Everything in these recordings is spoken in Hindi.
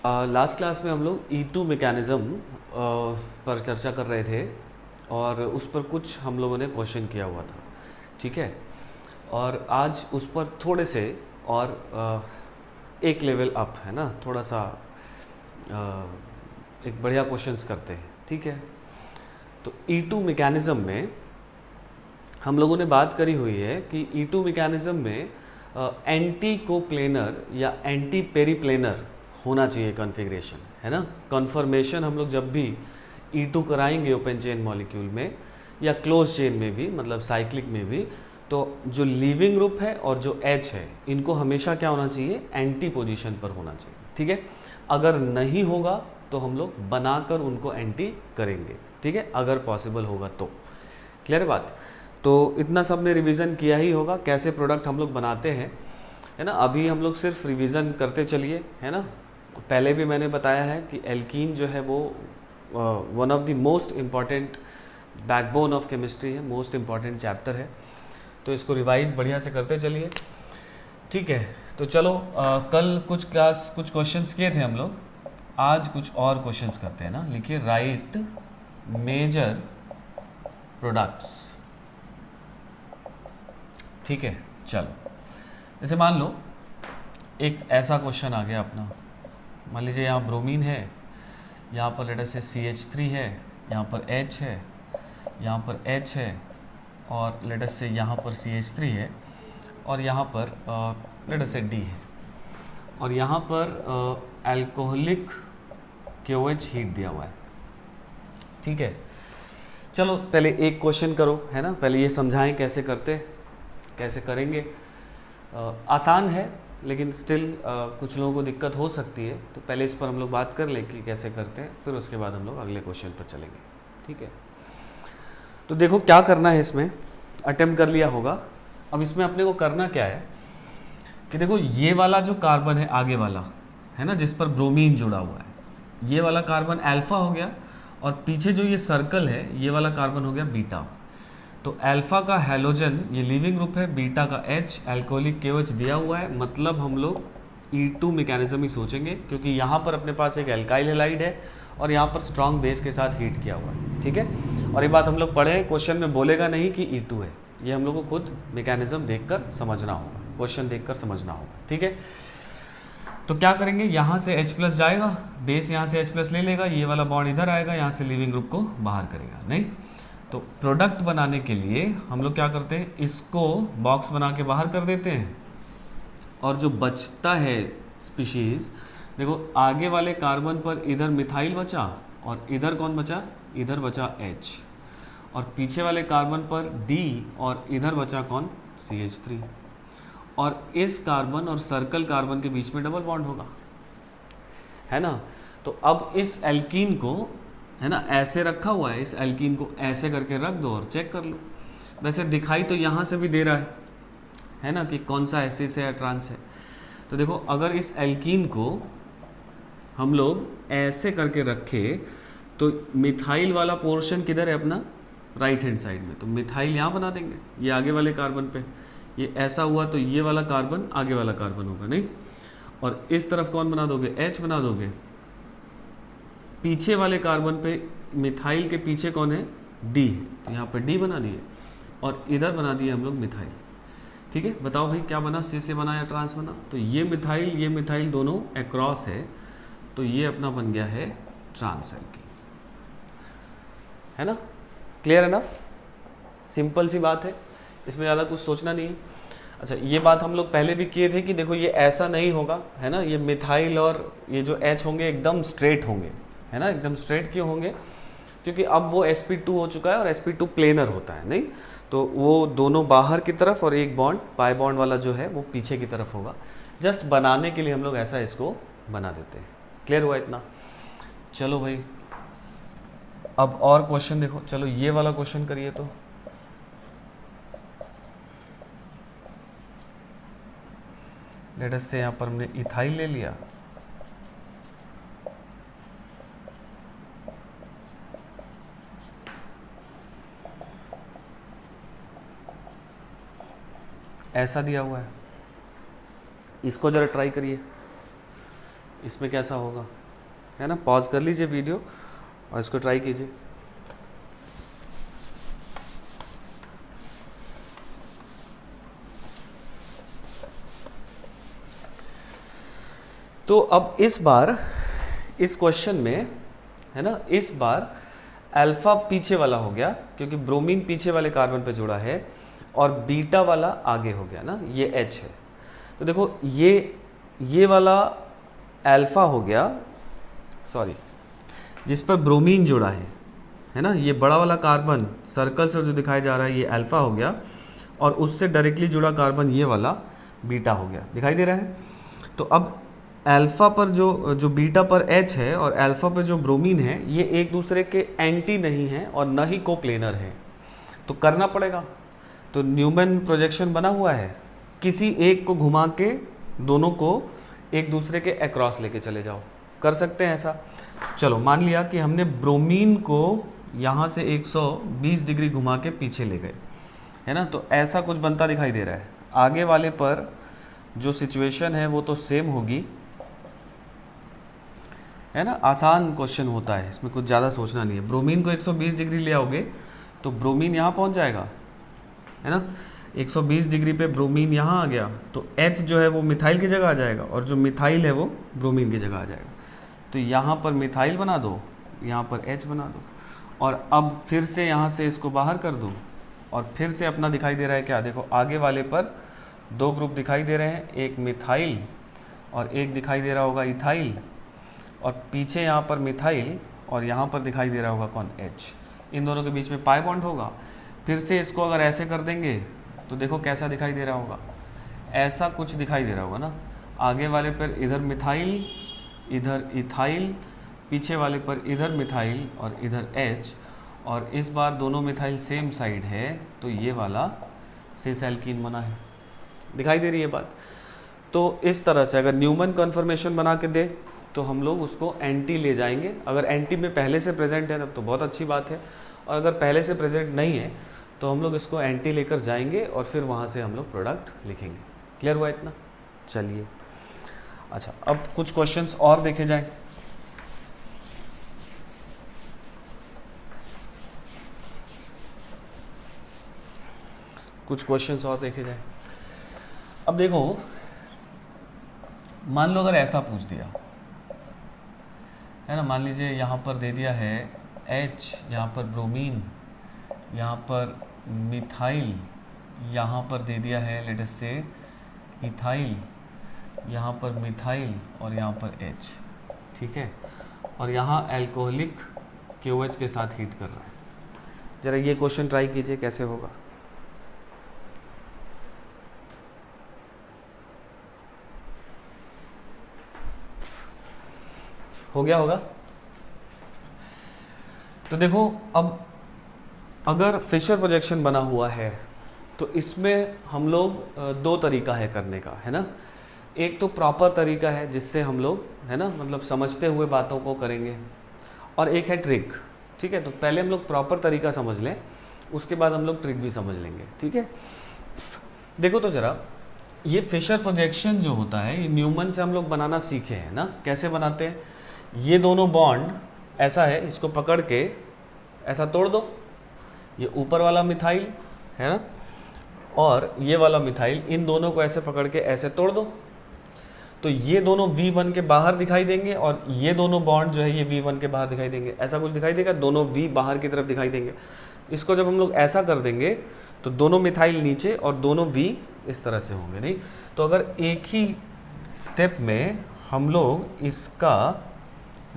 लास्ट क्लास में हम लोग E2 मैकेनिज़्म पर चर्चा कर रहे थे और उस पर कुछ हम लोगों ने क्वेश्चन किया हुआ था, ठीक है। और आज उस पर थोड़े से और एक लेवल अप है ना, थोड़ा सा एक बढ़िया क्वेश्चंस करते हैं, ठीक है। तो E2 मैकेनिज़्म में हम लोगों ने बात करी हुई है कि E2 मैकेनिज़्म में एंटी कोप्लेनर या एंटी पेरीप्लेनर होना चाहिए कॉन्फ़िगरेशन, है ना। कन्फर्मेशन हम लोग जब भी E2 कराएंगे ओपन चेन मॉलिक्यूल में या क्लोज चेन में भी, मतलब साइक्लिक में भी, तो जो लीविंग ग्रुप है और जो H है इनको हमेशा क्या होना चाहिए, एंटी पोजीशन पर होना चाहिए, ठीक है। अगर नहीं होगा तो हम लोग बनाकर उनको एंटी करेंगे, ठीक है, अगर पॉसिबल होगा तो। क्लियर बात। तो इतना सब ने रिवीजन किया ही होगा कैसे प्रोडक्ट हम लोग बनाते हैं, है ना। अभी हम लोग सिर्फ रिवीजन करते चलिए, है ना। पहले भी मैंने बताया है कि एल्कीन जो है वो one of the most important backbone of chemistry है, मोस्ट इम्पॉर्टेंट चैप्टर है। तो इसको रिवाइज बढ़िया से करते चलिए, ठीक है। तो चलो कल कुछ क्वेश्चंस किए थे हम लोग, आज कुछ और क्वेश्चंस करते हैं ना। लिखिए राइट मेजर प्रोडक्ट्स, ठीक है। चलो जैसे मान लो एक ऐसा क्वेश्चन आ गया अपना, मान लीजिए यहाँ ब्रोमीन है, यहाँ पर लेटर से CH3 है, यहाँ पर H है, यहाँ पर H है, और लेटर से यहाँ पर CH3 है, और यहाँ पर लेटर से D है, और यहाँ पर अल्कोहलिक KOH हीट दिया हुआ है, ठीक है। चलो पहले एक क्वेश्चन करो, है ना, पहले ये समझाएं कैसे करते, कैसे करेंगे। आसान है लेकिन स्टिल कुछ लोगों को दिक्कत हो सकती है, तो पहले इस पर हम लोग बात कर लें कि कैसे करते हैं, फिर उसके बाद हम लोग अगले क्वेश्चन पर चलेंगे, ठीक है। तो देखो क्या करना है, इसमें अटेम्प्ट कर लिया होगा। अब इसमें अपने को करना क्या है कि देखो ये वाला जो कार्बन है आगे वाला, है ना, जिस पर ब्रोमीन जुड़ा हुआ है, ये वाला कार्बन अल्फा हो गया, और पीछे जो ये सर्कल है ये वाला कार्बन हो गया बीटा। तो अल्फा का हैलोजन ये लिविंग ग्रुप है, बीटा का H अल्कोहलिक KOH दिया हुआ है, मतलब हम लोग E2 मैकेनिज्म ही सोचेंगे, क्योंकि यहाँ पर अपने पास एक एल्काइल हैलाइड है और यहाँ पर स्ट्रॉन्ग बेस के साथ हीट किया हुआ है, ठीक है। और ये बात हम लोग पढ़े, क्वेश्चन में बोलेगा नहीं कि E2 है, ये हम लोग को खुद मैकेनिज्म देखकर समझना होगा, क्वेश्चन देखकर समझना होगा, ठीक है। तो क्या करेंगे, यहाँ से H+ जाएगा, बेस यहाँ से H+ ले लेगा, ये वाला बॉन्ड इधर आएगा, यहाँ से लिविंग ग्रुप को बाहर करेगा, नहीं। तो प्रोडक्ट बनाने के लिए हम लोग क्या करते हैं, इसको बॉक्स बना के बाहर कर देते हैं, और जो बचता है स्पीशीज, देखो आगे वाले कार्बन पर इधर मिथाइल बचा, और इधर कौन बचा, इधर बचा H, और पीछे वाले कार्बन पर D, और इधर बचा कौन, CH3, और इस कार्बन और सर्कल कार्बन के बीच में डबल बॉन्ड होगा, है ना। तो अब इस एल्कीन को, है ना, ऐसे रखा हुआ है, इस एल्कीन को ऐसे करके रख दो और चेक कर लो। वैसे दिखाई तो यहाँ से भी दे रहा है ना, कि कौन सा एसिस है या ट्रांस है। तो देखो अगर इस एल्कीन को हम लोग ऐसे करके रखे, तो मिथाइल वाला पोर्शन किधर है अपना, राइट हैंड साइड में, तो मिथाइल यहाँ बना देंगे, ये आगे वाले कार्बन पे, ये ऐसा हुआ तो ये वाला कार्बन आगे वाला कार्बन होगा, नहीं। और इस तरफ कौन बना दोगे, H बना दोगे, पीछे वाले कार्बन पे मिथाइल के पीछे कौन है, D, तो यहाँ पर D बना दिए, और इधर बना दिए हम लोग मिथाइल, ठीक है। बताओ भाई क्या बना, C से बना या ट्रांस बना, तो ये मिथाइल दोनों अक्रॉस है, तो ये अपना बन गया है ट्रांस एल्कीन, है ना। क्लियर एनफ, सिंपल सी बात है, इसमें ज़्यादा कुछ सोचना नहीं है। अच्छा ये बात हम लोग पहले भी किए थे कि देखो ये ऐसा नहीं होगा, है ना, ये मिथाइल और ये जो H होंगे एकदम स्ट्रेट होंगे, है ना, एकदम स्ट्रेट क्यों होंगे, क्योंकि अब वो sp2 हो चुका है और sp2 प्लेनर होता है, नहीं। तो वो दोनों बाहर की तरफ और एक बॉन्ड पाई बॉन्ड वाला जो है वो पीछे की तरफ होगा। जस्ट बनाने के लिए हम लोग ऐसा इसको बना देते हैं। क्लियर हुआ इतना। चलो भाई अब और क्वेश्चन देखो, चलो ये वाला क्वेश्चन करिए। तो लेट अस से यहाँ पर हमने इथाइल ले लिया, ऐसा दिया हुआ है, इसको जरा ट्राई करिए, इसमें कैसा होगा, है ना। पॉज कर लीजिए वीडियो और इसको ट्राई कीजिए। तो अब इस बार इस क्वेश्चन में, है ना, इस बार अल्फा पीछे वाला हो गया क्योंकि ब्रोमीन पीछे वाले कार्बन पे जुड़ा है और बीटा वाला आगे हो गया ना, ये H है। तो देखो ये वाला अल्फा हो गया, सॉरी, जिस पर ब्रोमीन जुड़ा है ना, ये बड़ा वाला कार्बन सर्कल से जो दिखाया जा रहा है ये अल्फा हो गया और उससे डायरेक्टली जुड़ा कार्बन ये वाला बीटा हो गया, दिखाई दे रहा है। तो अब अल्फा पर जो बीटा पर H है और अल्फा पर जो ब्रोमीन है ये एक दूसरे के एंटी नहीं है और न ही कोप्लेनर है, तो करना पड़ेगा। तो न्यूमैन प्रोजेक्शन बना हुआ है, किसी एक को घुमा के दोनों को एक दूसरे के अक्रॉस लेके चले जाओ, कर सकते हैं ऐसा। चलो मान लिया कि हमने ब्रोमीन को यहाँ से 120 डिग्री घुमा के पीछे ले गए, है ना, तो ऐसा कुछ बनता दिखाई दे रहा है। आगे वाले पर जो सिचुएशन है वो तो सेम होगी, है ना, आसान क्वेश्चन होता है, इसमें कुछ ज़्यादा सोचना नहीं है। ब्रोमीन को 120 डिग्री ले आओगे तो ब्रोमीन यहाँ पहुँच जाएगा, है ना, 120 डिग्री पे ब्रोमीन यहाँ आ गया तो H जो है वो मिथाइल की जगह आ जाएगा और जो मिथाइल है वो ब्रोमीन की जगह आ जाएगा। तो यहाँ पर मिथाइल बना दो, यहाँ पर H बना दो और अब फिर से यहाँ से इसको बाहर कर दो और फिर से अपना दिखाई दे रहा है क्या, देखो आगे वाले पर दो ग्रुप दिखाई दे रहे हैं, एक मिथाइल और एक दिखाई दे रहा होगा इथाइल, और पीछे यहाँ पर मिथाइल और यहाँ पर दिखाई दे रहा होगा कौन, H। इन दोनों के बीच में पाई बॉन्ड होगा। फिर से इसको अगर ऐसे कर देंगे तो देखो कैसा दिखाई दे रहा होगा, ऐसा कुछ दिखाई दे रहा होगा ना। आगे वाले पर इधर मिथाइल इधर इथाइल, पीछे वाले पर इधर मिथाइल और इधर H, और इस बार दोनों मिथाइल सेम साइड है तो ये वाला सिस एल्कीन बना है, दिखाई दे रही है बात। तो इस तरह से अगर न्यूमैन कन्फर्मेशन बना के दे तो हम लोग उसको एंटी ले जाएंगे। अगर एंटी में पहले से प्रेजेंट है तब तो बहुत अच्छी बात है, और अगर पहले से प्रेजेंट नहीं है तो हम लोग इसको एंटी लेकर जाएंगे और फिर वहाँ से हम लोग प्रोडक्ट लिखेंगे। क्लियर हुआ इतना? चलिए अच्छा, अब कुछ क्वेश्चंस और देखे जाएं। कुछ क्वेश्चंस और देखे जाएं। अब देखो, मान लो अगर ऐसा पूछ दिया है ना, मान लीजिए यहाँ पर दे दिया है H, यहाँ पर ब्रोमीन, यहाँ पर मिथाइल, यहाँ पर दे दिया है लेट अस से इथाइल, यहाँ पर मिथाइल और यहाँ पर H, ठीक है, और यहाँ अल्कोहलिक KOH के साथ हीट कर रहा है। जरा ये क्वेश्चन ट्राई कीजिए कैसे होगा। हो गया होगा? तो देखो, अब अगर फिशर प्रोजेक्शन बना हुआ है तो इसमें हम लोग दो तरीका है करने का, है ना। एक तो प्रॉपर तरीका है जिससे हम लोग, है ना, मतलब समझते हुए बातों को करेंगे, और एक है ट्रिक, ठीक है। तो पहले हम लोग प्रॉपर तरीका समझ लें, उसके बाद हम लोग ट्रिक भी समझ लेंगे, ठीक है। देखो तो जरा, ये फिशर प्रोजेक्शन जो होता है ये न्यूमैन से हम लोग बनाना सीखे हैं ना। कैसे बनाते हैं, ये दोनों बॉन्ड ऐसा है, इसको पकड़ के ऐसा तोड़ दो, ये ऊपर वाला मिथाइल है ना और ये वाला मिथाइल, इन दोनों को ऐसे पकड़ के ऐसे तोड़ दो, तो ये दोनों V बन के बाहर दिखाई देंगे और ये दोनों बॉन्ड जो है ये V बन के बाहर दिखाई देंगे। ऐसा कुछ दिखाई देगा, दोनों V बाहर की तरफ दिखाई देंगे। इसको जब हम लोग ऐसा कर देंगे तो दोनों मिथाइल नीचे और दोनों V इस तरह से होंगे, नहीं। तो अगर एक ही स्टेप में हम लोग इसका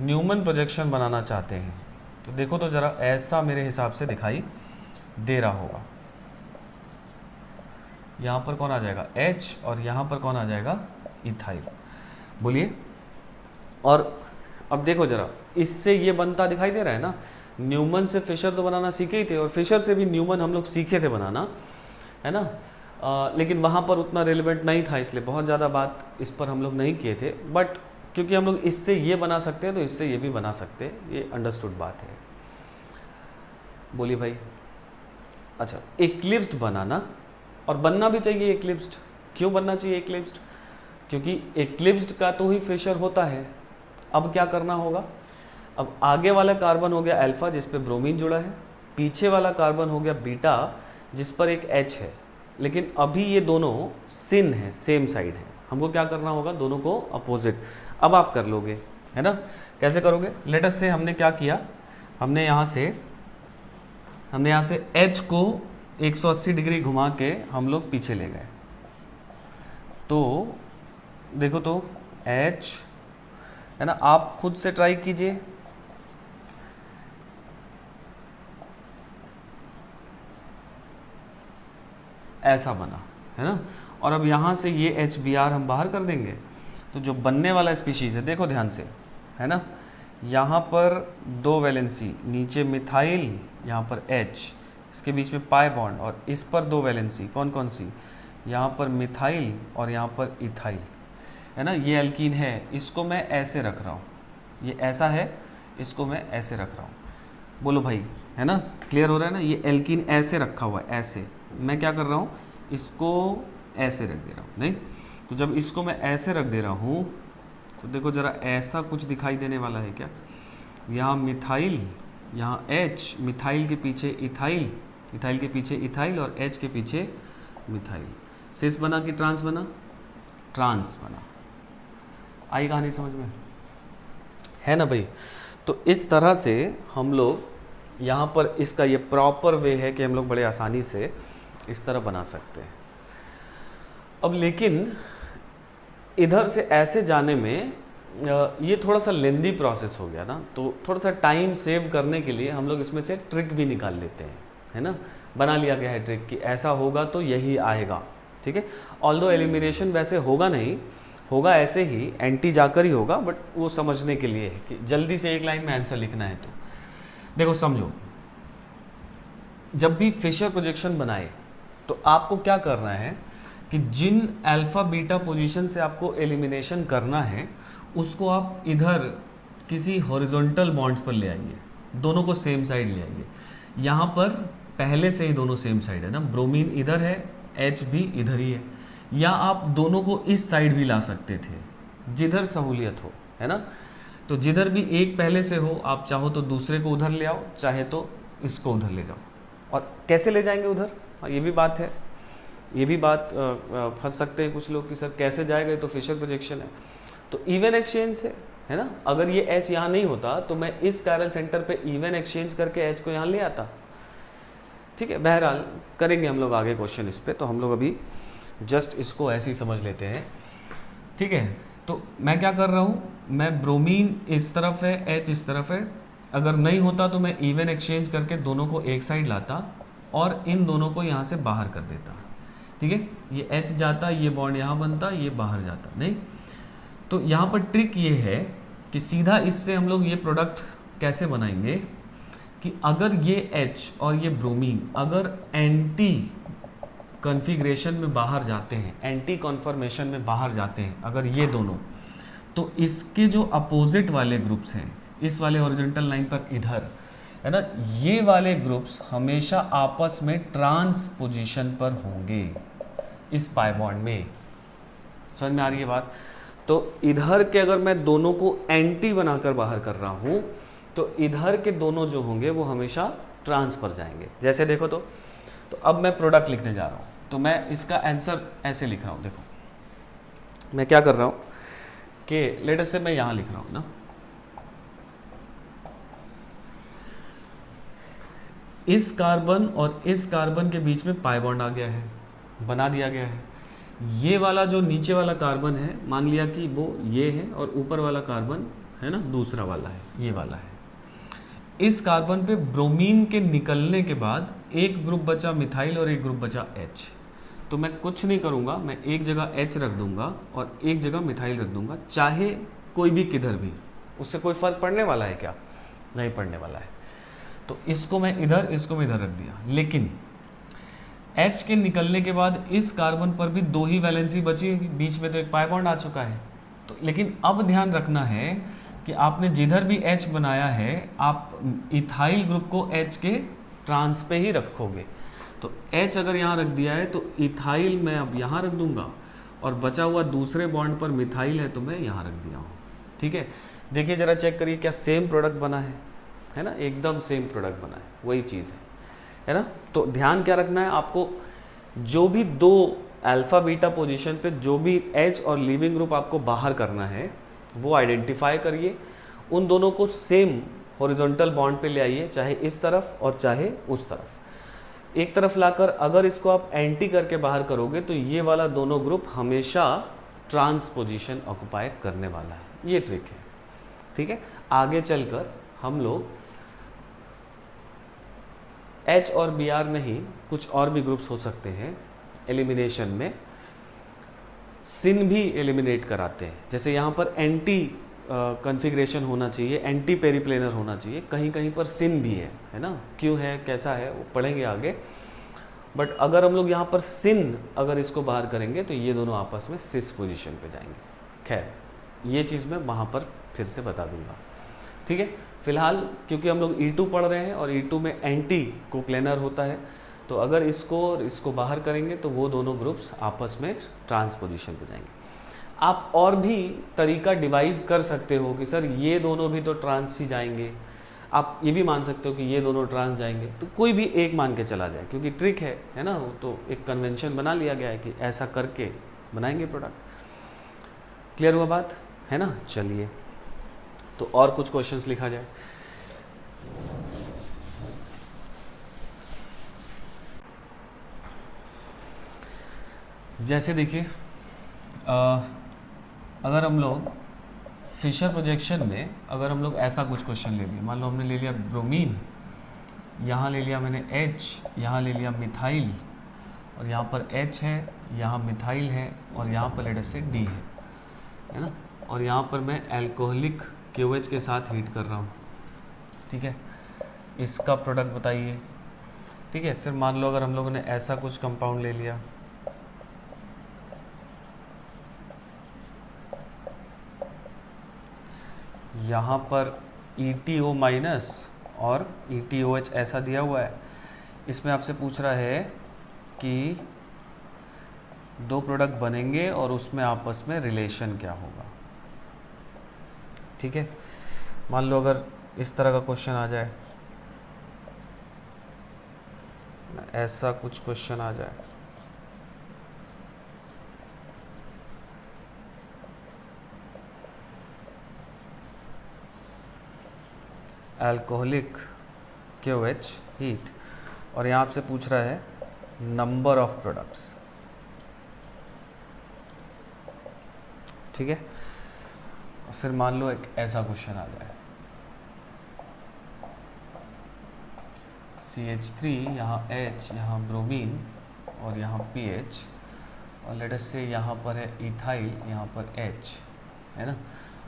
न्यूमैन प्रोजेक्शन बनाना चाहते हैं तो देखो तो ज़रा, ऐसा मेरे हिसाब से दिखाई दे रहा होगा। यहाँ पर कौन आ जाएगा, H, और यहाँ पर कौन आ जाएगा, इथाइल। बोलिए। और अब देखो ज़रा, इससे ये बनता दिखाई दे रहा है ना। न्यूमैन से फिशर तो बनाना सीखे ही थे और फिशर से भी न्यूमैन हम लोग सीखे थे बनाना, है ना। लेकिन वहाँ पर उतना रिलेवेंट नहीं था, इसलिए बहुत ज़्यादा बात इस पर हम लोग नहीं किए थे। बट क्योंकि हम लोग इससे ये बना सकते हैं तो इससे ये भी बना सकते हैं, ये अंडरस्टूड बात है। बोलिए भाई। अच्छा, एक्लिप्स्ड बनाना, और बनना भी चाहिए एक्लिप्स्ड। क्यों बनना चाहिए एक्लिप्स्ड? क्योंकि एक्लिप्स्ड का तो ही फिशर होता है अब क्या करना होगा, अब आगे वाला कार्बन हो गया अल्फा जिस पे ब्रोमीन जुड़ा है, पीछे वाला कार्बन हो गया बीटा जिस पर एक H है, लेकिन अभी ये दोनों सिन है, सेम साइड है, हमको क्या करना होगा, दोनों को अपोजिट। अब आप कर लोगे, है ना, कैसे करोगे, लेट अस से हमने क्या किया, हमने यहाँ से H को 180 डिग्री घुमा के हम लोग पीछे ले गए, तो देखो तो H है ना, आप खुद से ट्राई कीजिए, ऐसा बना, है ना। और अब यहाँ से ये HBr हम बाहर कर देंगे, तो जो बनने वाला स्पीशीज है, देखो ध्यान से, है ना, यहाँ पर 2 वैलेंसी, नीचे मिथाइल, यहाँ पर H, इसके बीच में पाई बॉन्ड, और इस पर 2 वैलेंसी, कौन कौन सी, यहाँ पर मिथाइल और यहाँ पर इथाइल, है ना। ये एल्कीन है, इसको मैं ऐसे रख रहा हूँ, ये ऐसा है, इसको मैं ऐसे रख रहा हूँ, बोलो भाई, है ना, क्लियर हो रहा है ना। ये एल्कीन ऐसे रखा हुआ है, ऐसे, मैं क्या कर रहा हूँ, इसको ऐसे रख दे रहा हूँ, नहीं, तो जब इसको मैं ऐसे रख दे रहा हूँ तो देखो ज़रा ऐसा कुछ दिखाई देने वाला है क्या, यहाँ मिथाइल, यहाँ H, मिथाइल के पीछे इथाइल, इथाइल के पीछे इथाइल और H के पीछे मिथाइल, सिस बना कि ट्रांस बना, ट्रांस बना। आई कहानी समझ में, है ना भाई। तो इस तरह से हम लोग यहाँ पर इसका ये प्रॉपर वे है कि हम लोग बड़े आसानी से इस तरह बना सकते हैं। अब लेकिन इधर से ऐसे जाने में ये थोड़ा सा लेंदी प्रोसेस हो गया ना, तो थोड़ा सा टाइम सेव करने के लिए हम लोग इसमें से ट्रिक भी निकाल लेते हैं, है ना, बना लिया गया है ट्रिक कि ऐसा होगा तो यही आएगा, ठीक है। ऑल्दो एलिमिनेशन वैसे होगा नहीं, होगा ऐसे ही, एंटी जाकर ही होगा, बट वो समझने के लिए है कि जल्दी से एक लाइन में आंसर लिखना है। तो देखो समझो, जब भी फिशर प्रोजेक्शन बनाए तो आपको क्या करना है कि जिन अल्फा बीटा पोजीशन से आपको एलिमिनेशन करना है उसको आप इधर किसी हॉरिजॉन्टल बॉन्ड्स पर ले आइए, दोनों को सेम साइड ले आइए। यहाँ पर पहले से ही दोनों सेम साइड है ना, ब्रोमीन इधर है, H भी इधर ही है, या आप दोनों को इस साइड भी ला सकते थे, जिधर सहूलियत हो, है ना। तो जिधर भी एक पहले से हो, आप चाहो तो दूसरे को उधर ले आओ, चाहे तो इसको उधर ले जाओ। और कैसे ले जाएंगे उधर, ये भी बात है, ये भी बात फंस सकते हैं कुछ लोग कि सर कैसे जाएगा, तो फिशर प्रोजेक्शन है। तो इवन एक्सचेंज से, है ना, अगर ये H यहाँ नहीं होता तो मैं इस कायरल सेंटर पे इवन एक्सचेंज करके H को यहाँ ले आता, ठीक है। बहरहाल करेंगे हम लोग आगे क्वेश्चन इस पे, तो हम लोग अभी जस्ट इसको ऐसे ही समझ लेते हैं, ठीक है। तो मैं क्या कर रहा हूँ, मैं ब्रोमीन इस तरफ है, H इस तरफ है, अगर नहीं होता तो मैं इवन एक्सचेंज करके दोनों को एक साइड लाता और इन दोनों को यहाँ से बाहर कर देता, ठीक है। ये H जाता, ये बॉन्ड यहाँ बनता, ये बाहर जाता, नहीं। तो यहाँ पर ट्रिक ये है कि सीधा इससे हम लोग ये प्रोडक्ट कैसे बनाएंगे कि अगर ये H और ये ब्रोमीन अगर एंटी कॉन्फ़िगरेशन में बाहर जाते हैं, एंटी कॉन्फॉर्मेशन में बाहर जाते हैं अगर ये दोनों, तो इसके जो अपोजिट वाले ग्रुप्स हैं, इस वाले हॉरिजॉन्टल लाइन पर इधर, है ना, ये वाले ग्रुप्स हमेशा आपस में ट्रांस पोजीशन पर होंगे इस पाई बॉन्ड में। समझ में आ रही है बात। तो इधर के अगर मैं दोनों को एंटी बनाकर बाहर कर रहा हूं तो इधर के दोनों जो होंगे वो हमेशा ट्रांस पर जाएंगे। जैसे देखो तो अब मैं प्रोडक्ट लिखने जा रहा हूं, तो मैं इसका आंसर ऐसे लिख रहा हूं। देखो मैं क्या कर रहा हूं कि लेट अस से मैं यहां लिख रहा हूं ना, इस कार्बन और इस कार्बन के बीच में पाई बॉन्ड आ गया है, बना दिया गया है। ये वाला जो नीचे वाला कार्बन है, मान लिया कि वो ये है और ऊपर वाला कार्बन है ना दूसरा वाला है, ये वाला है। इस कार्बन पे ब्रोमीन के निकलने के बाद एक ग्रुप बचा मिथाइल और एक ग्रुप बचा H। तो मैं कुछ नहीं करूँगा, मैं एक जगह H रख दूंगा और एक जगह मिथाइल रख दूंगा, चाहे कोई भी किधर भी, उससे कोई फर्क पड़ने वाला है क्या? नहीं पड़ने वाला है। तो इसको मैं इधर, इसको मैं इधर रख दिया। लेकिन H के निकलने के बाद इस कार्बन पर भी दो ही वैलेंसी बची, बीच में तो एक पाई बॉन्ड आ चुका है। तो लेकिन अब ध्यान रखना है कि आपने जिधर भी H बनाया है आप इथाइल ग्रुप को H के ट्रांस पे ही रखोगे। तो H अगर यहाँ रख दिया है तो इथाइल मैं अब यहाँ रख दूंगा और बचा हुआ दूसरे बॉन्ड पर मिथाइल है तो मैं यहाँ रख दिया हूँ, ठीक है। देखिए जरा चेक करिए क्या सेम प्रोडक्ट बना है ना, एकदम सेम प्रोडक्ट बना है, वही चीज़ है ना। तो ध्यान क्या रखना है आपको, जो भी दो अल्फा बीटा पोजीशन पे जो भी एच और लीविंग ग्रुप आपको बाहर करना है वो आइडेंटिफाई करिए, उन दोनों को सेम हॉरिजॉन्टल बॉन्ड पे ले आइए, चाहे इस तरफ और चाहे उस तरफ। एक तरफ लाकर अगर इसको आप एंटी करके बाहर करोगे तो ये वाला दोनों ग्रुप हमेशा ट्रांस पोजीशन ऑक्युपाई करने वाला है, ये ट्रिक है, ठीक है। आगे चलकर हम लोग H और Br नहीं कुछ और भी ग्रुप्स हो सकते हैं एलिमिनेशन में, सिन भी एलिमिनेट कराते हैं। जैसे यहाँ पर एंटी कॉन्फ़िगरेशन होना चाहिए, एंटी पेरिप्लेनर होना चाहिए, कहीं कहीं पर सिन भी है ना, क्यों है कैसा है वो पढ़ेंगे आगे। बट अगर हम लोग यहाँ पर सिन अगर इसको बाहर करेंगे तो ये दोनों आपस में सिस पोजीशन पे जाएंगे। खैर ये चीज़ मैं वहाँ पर फिर से बता दूंगा, ठीक है। फिलहाल क्योंकि हम लोग E2 पढ़ रहे हैं और E2 में एंटी कोप्लेनर होता है, तो अगर इसको और इसको बाहर करेंगे तो वो दोनों ग्रुप्स आपस में ट्रांस पोजीशन पे जाएंगे। आप और भी तरीका डिवाइस कर सकते हो कि सर ये दोनों भी तो ट्रांस ही जाएंगे, आप ये भी मान सकते हो कि ये दोनों ट्रांस जाएंगे, तो कोई भी एक मान के चला जाए, क्योंकि ट्रिक है ना, तो एक कन्वेंशन बना लिया गया है कि ऐसा करके बनाएंगे प्रोडक्ट। क्लियर हुआ बात है ना। चलिए तो और कुछ क्वेश्चंस लिखा जाए। जैसे देखिए अगर हम लोग फिशर प्रोजेक्शन में अगर हम लोग ऐसा कुछ क्वेश्चन ले लिया, मान लो हमने ले लिया ब्रोमीन, यहाँ ले लिया मैंने H, यहाँ ले लिया मिथाइल, और यहाँ पर H है, यहाँ मिथाइल है, और यहाँ पर लेटर से D है ना, और यहाँ पर मैं एल्कोहलिक KOH के साथ हीट कर रहा हूँ, ठीक है। इसका प्रोडक्ट बताइए, ठीक है। फिर मान लो अगर हम लोगों ने ऐसा कुछ कंपाउंड ले लिया, यहाँ पर ETO माइनस और ETOH ऐसा दिया हुआ है, इसमें आपसे पूछ रहा है कि दो प्रोडक्ट बनेंगे और उसमें आपस में रिलेशन क्या होगा, ठीक है। मान लो अगर इस तरह का क्वेश्चन आ जाए, ऐसा कुछ क्वेश्चन आ जाए, अल्कोहलिक KOH हीट, और यहाँ आपसे पूछ रहा है नंबर ऑफ प्रोडक्ट्स, ठीक है। फिर मान लो एक ऐसा क्वेश्चन आ जाए, CH3 यहाँ H, यहाँ ब्रोमीन और यहाँ PH, और लेट अस से यहाँ पर है इथाइल, यहाँ पर H है ना,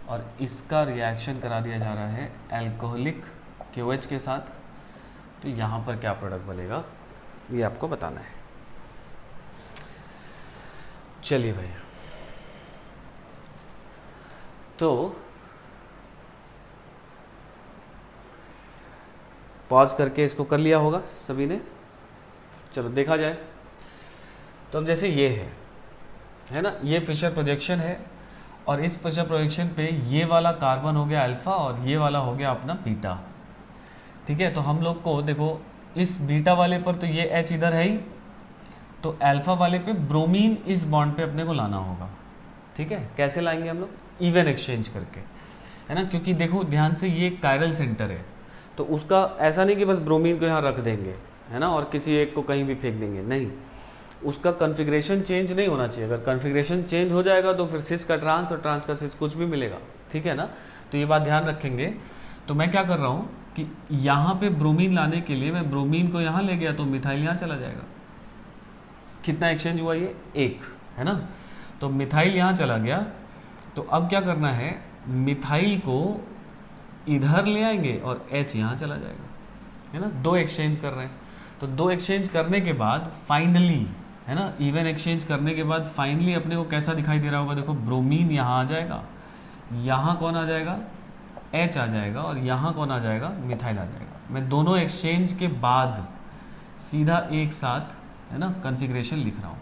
और इसका रिएक्शन करा दिया जा रहा है अल्कोहलिक KOH के साथ, तो यहाँ पर क्या प्रोडक्ट बनेगा ये आपको बताना है। चलिए भाई, तो पॉज करके इसको कर लिया होगा सभी ने, चलो देखा जाए। तो अब जैसे ये है ना, ये फिशर प्रोजेक्शन है, और इस फिशर प्रोजेक्शन पे ये वाला कार्बन हो गया अल्फा और ये वाला हो गया अपना बीटा, ठीक है। तो हम लोग को देखो इस बीटा वाले पर तो ये H इधर है ही, तो अल्फा वाले पे ब्रोमीन इस बॉन्ड पे अपने को लाना होगा, ठीक है। कैसे लाएंगे हम लोग, इवन एक्सचेंज करके, है ना, क्योंकि देखो ध्यान से ये कायरल सेंटर है, तो उसका ऐसा नहीं कि बस ब्रोमीन को यहाँ रख देंगे, है ना, और किसी एक को कहीं भी फेंक देंगे, नहीं, उसका कॉन्फ़िगरेशन चेंज नहीं होना चाहिए। अगर कॉन्फ़िगरेशन चेंज हो जाएगा तो फिर सिस का ट्रांस और ट्रांस का सिस कुछ भी मिलेगा, ठीक है ना। तो ये बात ध्यान रखेंगे। तो मैं क्या कर रहा हूँ कि यहाँ पे ब्रोमीन लाने के लिए मैं ब्रोमीन को यहाँ ले गया तो मिथाइल यहाँ चला जाएगा। कितना एक्सचेंज हुआ, ये एक, है ना। तो मिथाइल यहाँ चला गया, तो अब क्या करना है, मिथाइल को इधर ले आएंगे और H यहाँ चला जाएगा, है ना। दो एक्सचेंज कर रहे हैं, तो दो एक्सचेंज करने के बाद फाइनली, है ना, इवन एक्सचेंज करने के बाद फाइनली अपने को कैसा दिखाई दे रहा होगा, देखो ब्रोमीन यहाँ आ जाएगा, यहाँ कौन आ जाएगा, H आ जाएगा, और यहाँ कौन आ जाएगा, मिथाइल आ जाएगा। मैं दोनों एक्सचेंज के बाद सीधा एक साथ, है ना, कॉन्फ़िगरेशन लिख रहा हूँ,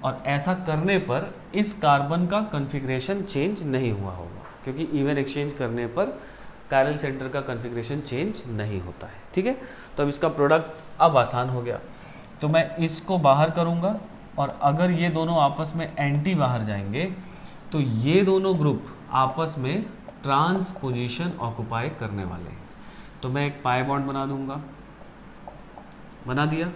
और ऐसा करने पर इस कार्बन का कॉन्फ़िगरेशन चेंज नहीं हुआ होगा, क्योंकि इवन एक्सचेंज करने पर कायरल सेंटर का कॉन्फ़िगरेशन चेंज नहीं होता है। ठीक है, तो अब इसका प्रोडक्ट अब आसान हो गया। तो मैं इसको बाहर करूँगा और अगर ये दोनों आपस में एंटी बाहर जाएंगे तो ये दोनों ग्रुप आपस में ट्रांस पोजीशन ऑक्युपाई करने वाले हैं। तो मैं एक पाई बॉन्ड बना दूंगा, बना दिया।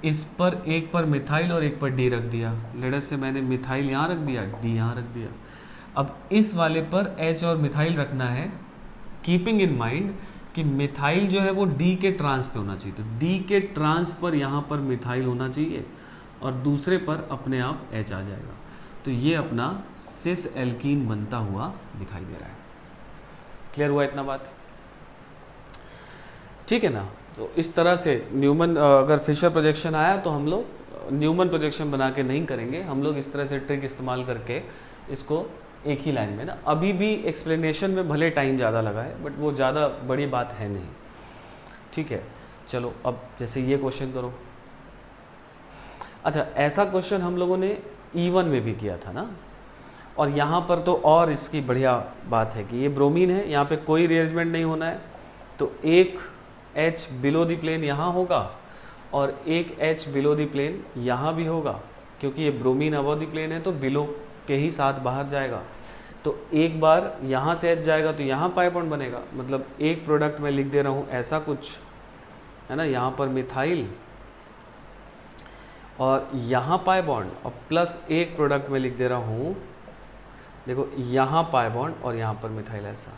इस पर एक पर मिथाइल और एक पर डी रख दिया। लेटर से मैंने मिथाइल यहाँ रख दिया, डी यहाँ रख दिया। अब इस वाले पर एच और मिथाइल रखना है, कीपिंग इन माइंड कि मिथाइल जो है वो डी के ट्रांस पे होना चाहिए। तो डी के ट्रांस पर यहाँ पर मिथाइल होना चाहिए और दूसरे पर अपने आप एच आ जाएगा। तो ये अपना सिस एल्कीन बनता हुआ दिखाई दे रहा है। क्लियर हुआ इतना बात? ठीक है ना। तो इस तरह से न्यूमन, अगर फिशर प्रोजेक्शन आया तो हम लोग न्यूमन प्रोजेक्शन बना के नहीं करेंगे, हम लोग इस तरह से ट्रिक इस्तेमाल करके इसको एक ही लाइन में ना, अभी भी एक्सप्लेनेशन में भले टाइम ज़्यादा लगा है बट वो ज़्यादा बड़ी बात है नहीं। ठीक है, चलो अब जैसे ये क्वेश्चन करो। अच्छा, ऐसा क्वेश्चन हम लोगों ने E1 में भी किया था ना, और यहाँ पर तो और इसकी बढ़िया बात है कि ये ब्रोमीन है, यहाँ पे कोई रीअरेंजमेंट नहीं होना है। तो एक H बिलो द प्लेन यहाँ होगा और एक H बिलो द प्लेन यहाँ भी होगा, क्योंकि ये ब्रोमीन अबव द प्लेन है तो बिलो के ही साथ बाहर जाएगा। तो एक बार यहाँ से H जाएगा तो यहाँ पाई बॉन्ड बनेगा। मतलब एक प्रोडक्ट में लिख दे रहा हूँ ऐसा कुछ है ना, यहाँ पर मिथाइल और यहाँ पाई बॉन्ड और प्लस एक प्रोडक्ट में लिख दे रहा हूँ, देखो यहाँ पाई बॉन्ड और यहाँ पर मिथाइल ऐसा।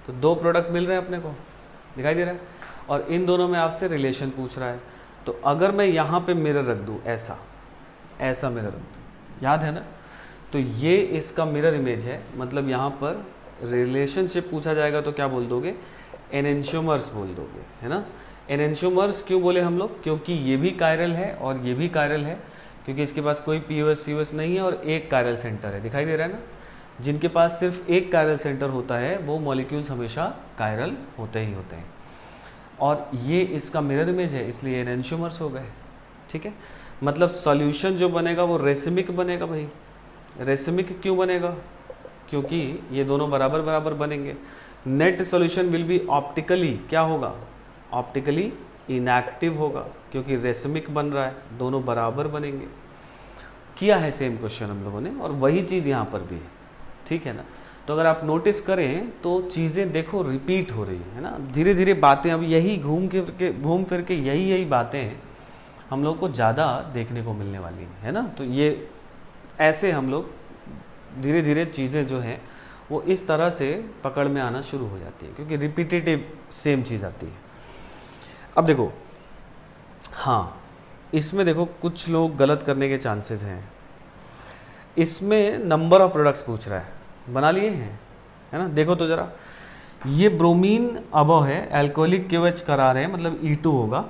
तो दो प्रोडक्ट मिल रहे हैं अपने को, दिखाई दे रहा है। और इन दोनों में आपसे रिलेशन पूछ रहा है। तो अगर मैं यहाँ पे मिरर रख दूँ, ऐसा ऐसा मिरर रख दूँ, याद है ना, तो ये इसका मिरर इमेज है। मतलब यहाँ पर रिलेशनशिप पूछा जाएगा तो क्या बोल दोगे? एनेंशियोमर्स बोल दोगे, है ना। एनेंशियोमर्स क्यों बोले हम लोग? क्योंकि ये भी कायरल है और ये भी कायरल है, क्योंकि इसके पास कोई पीओएस सीओएस नहीं है और एक कायरल सेंटर है, दिखाई दे रहा है ना। जिनके पास सिर्फ एक कायरल सेंटर होता है वो मॉलिक्यूल्स हमेशा कायरल होते ही होते हैं। और ये इसका मिरर इमेज है, इसलिए एनेंशियोमर्स हो गए। ठीक है, मतलब सॉल्यूशन जो बनेगा वो रेसिमिक बनेगा। भाई रेसिमिक क्यों बनेगा? क्योंकि ये दोनों बराबर बराबर बनेंगे। Net solution will be optically क्या होगा? ऑप्टिकली इनएक्टिव होगा, क्योंकि रेसिमिक बन रहा है, दोनों बराबर बनेंगे। किया है सेम क्वेश्चन हम लोगों ने और वही चीज़ यहाँ पर भी है। ठीक है ना। तो अगर आप नोटिस करें तो चीज़ें देखो रिपीट हो रही है ना, धीरे धीरे बातें अब यही घूम फिर के यही बातें हम लोग को ज़्यादा देखने को मिलने वाली है ना। तो ये ऐसे हम लोग धीरे धीरे चीज़ें जो हैं वो इस तरह से पकड़ में आना शुरू हो जाती है, क्योंकि रिपीटेटिव सेम चीज़ आती है। अब देखो, हाँ इसमें देखो कुछ लोग गलत करने के चांसेस हैं। इसमें नंबर ऑफ प्रोडक्ट्स पूछ रहा है, बना लिए हैं है ना। देखो तो ज़रा, ये ब्रोमीन अबव है, एल्कोहलिक KOH करा रहे हैं, मतलब E2 होगा।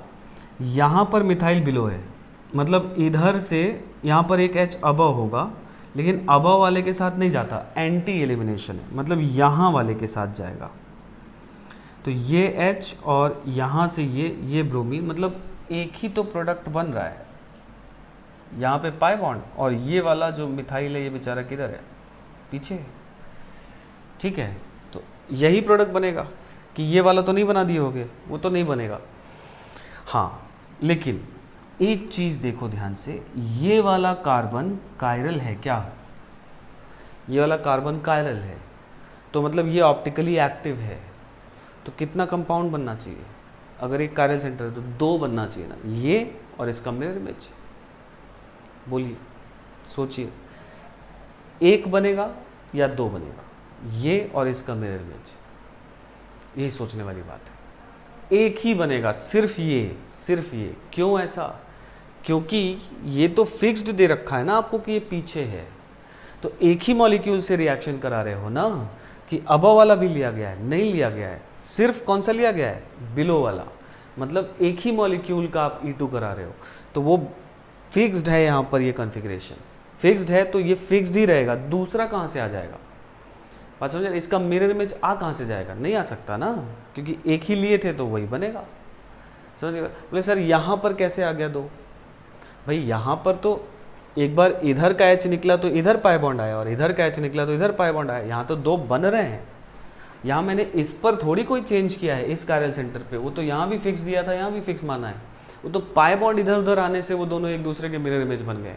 यहाँ पर मिथाइल बिलो है, मतलब इधर से यहाँ पर एक H अबव होगा, लेकिन अबव वाले के साथ नहीं जाता, एंटी एलिमिनेशन है, मतलब यहाँ वाले के साथ जाएगा। तो ये H और यहाँ से ये ब्रोमीन, मतलब एक ही तो प्रोडक्ट बन रहा है। यहाँ पे पाई बॉन्ड और ये वाला जो मिथाइल है ये बेचारा किधर है? पीछे है। ठीक है, तो यही प्रोडक्ट बनेगा कि ये वाला तो नहीं बना दिए होगे, वो तो नहीं बनेगा। हाँ, लेकिन एक चीज़ देखो ध्यान से, ये वाला कार्बन कायरल है क्या? ये वाला कार्बन कायरल है, तो मतलब ये ऑप्टिकली एक्टिव है। तो कितना कंपाउंड बनना चाहिए? अगर एक कायरल सेंटर है तो दो बनना चाहिए ना, ये और इसका मिरर इमेज। बोलिए, सोचिए, एक बनेगा या दो बनेगा? ये और इसका मिरर इमेज, यही सोचने वाली बात है। एक ही बनेगा, सिर्फ ये। क्यों ऐसा? क्योंकि ये तो फिक्स्ड दे रखा है ना आपको कि ये पीछे है, तो एक ही मॉलिक्यूल से रिएक्शन करा रहे हो ना, कि अबव वाला भी लिया गया है? नहीं लिया गया है, सिर्फ कौन सा लिया गया है? बिलो वाला। मतलब एक ही मॉलिक्यूल का आप E2 करा रहे हो, तो वो फिक्स्ड है। यहाँ पर ये कॉन्फ़िगरेशन फिक्स्ड है तो ये फिक्स्ड ही रहेगा, दूसरा कहाँ से आ जाएगा? बात समझ? इसका मिरर इमेज आ कहाँ से जाएगा? नहीं आ सकता ना, क्योंकि एक ही लिए थे तो वही बनेगा। समझिएगा। बोले सर यहाँ पर कैसे आ गया दो? भाई यहाँ पर तो एक बार इधर का एच निकला तो इधर पाई बॉन्ड आया, और इधर का एच निकला तो इधर पाई बॉन्ड आया। यहाँ तो दो बन रहे हैं, यहाँ मैंने इस पर थोड़ी कोई चेंज किया है इस कायरल सेंटर पे, वो तो यहाँ भी फिक्स दिया था, यहाँ भी फिक्स माना है। वो तो पाई बॉन्ड इधर उधर आने से वो दोनों एक दूसरे के मिरर इमेज बन गए।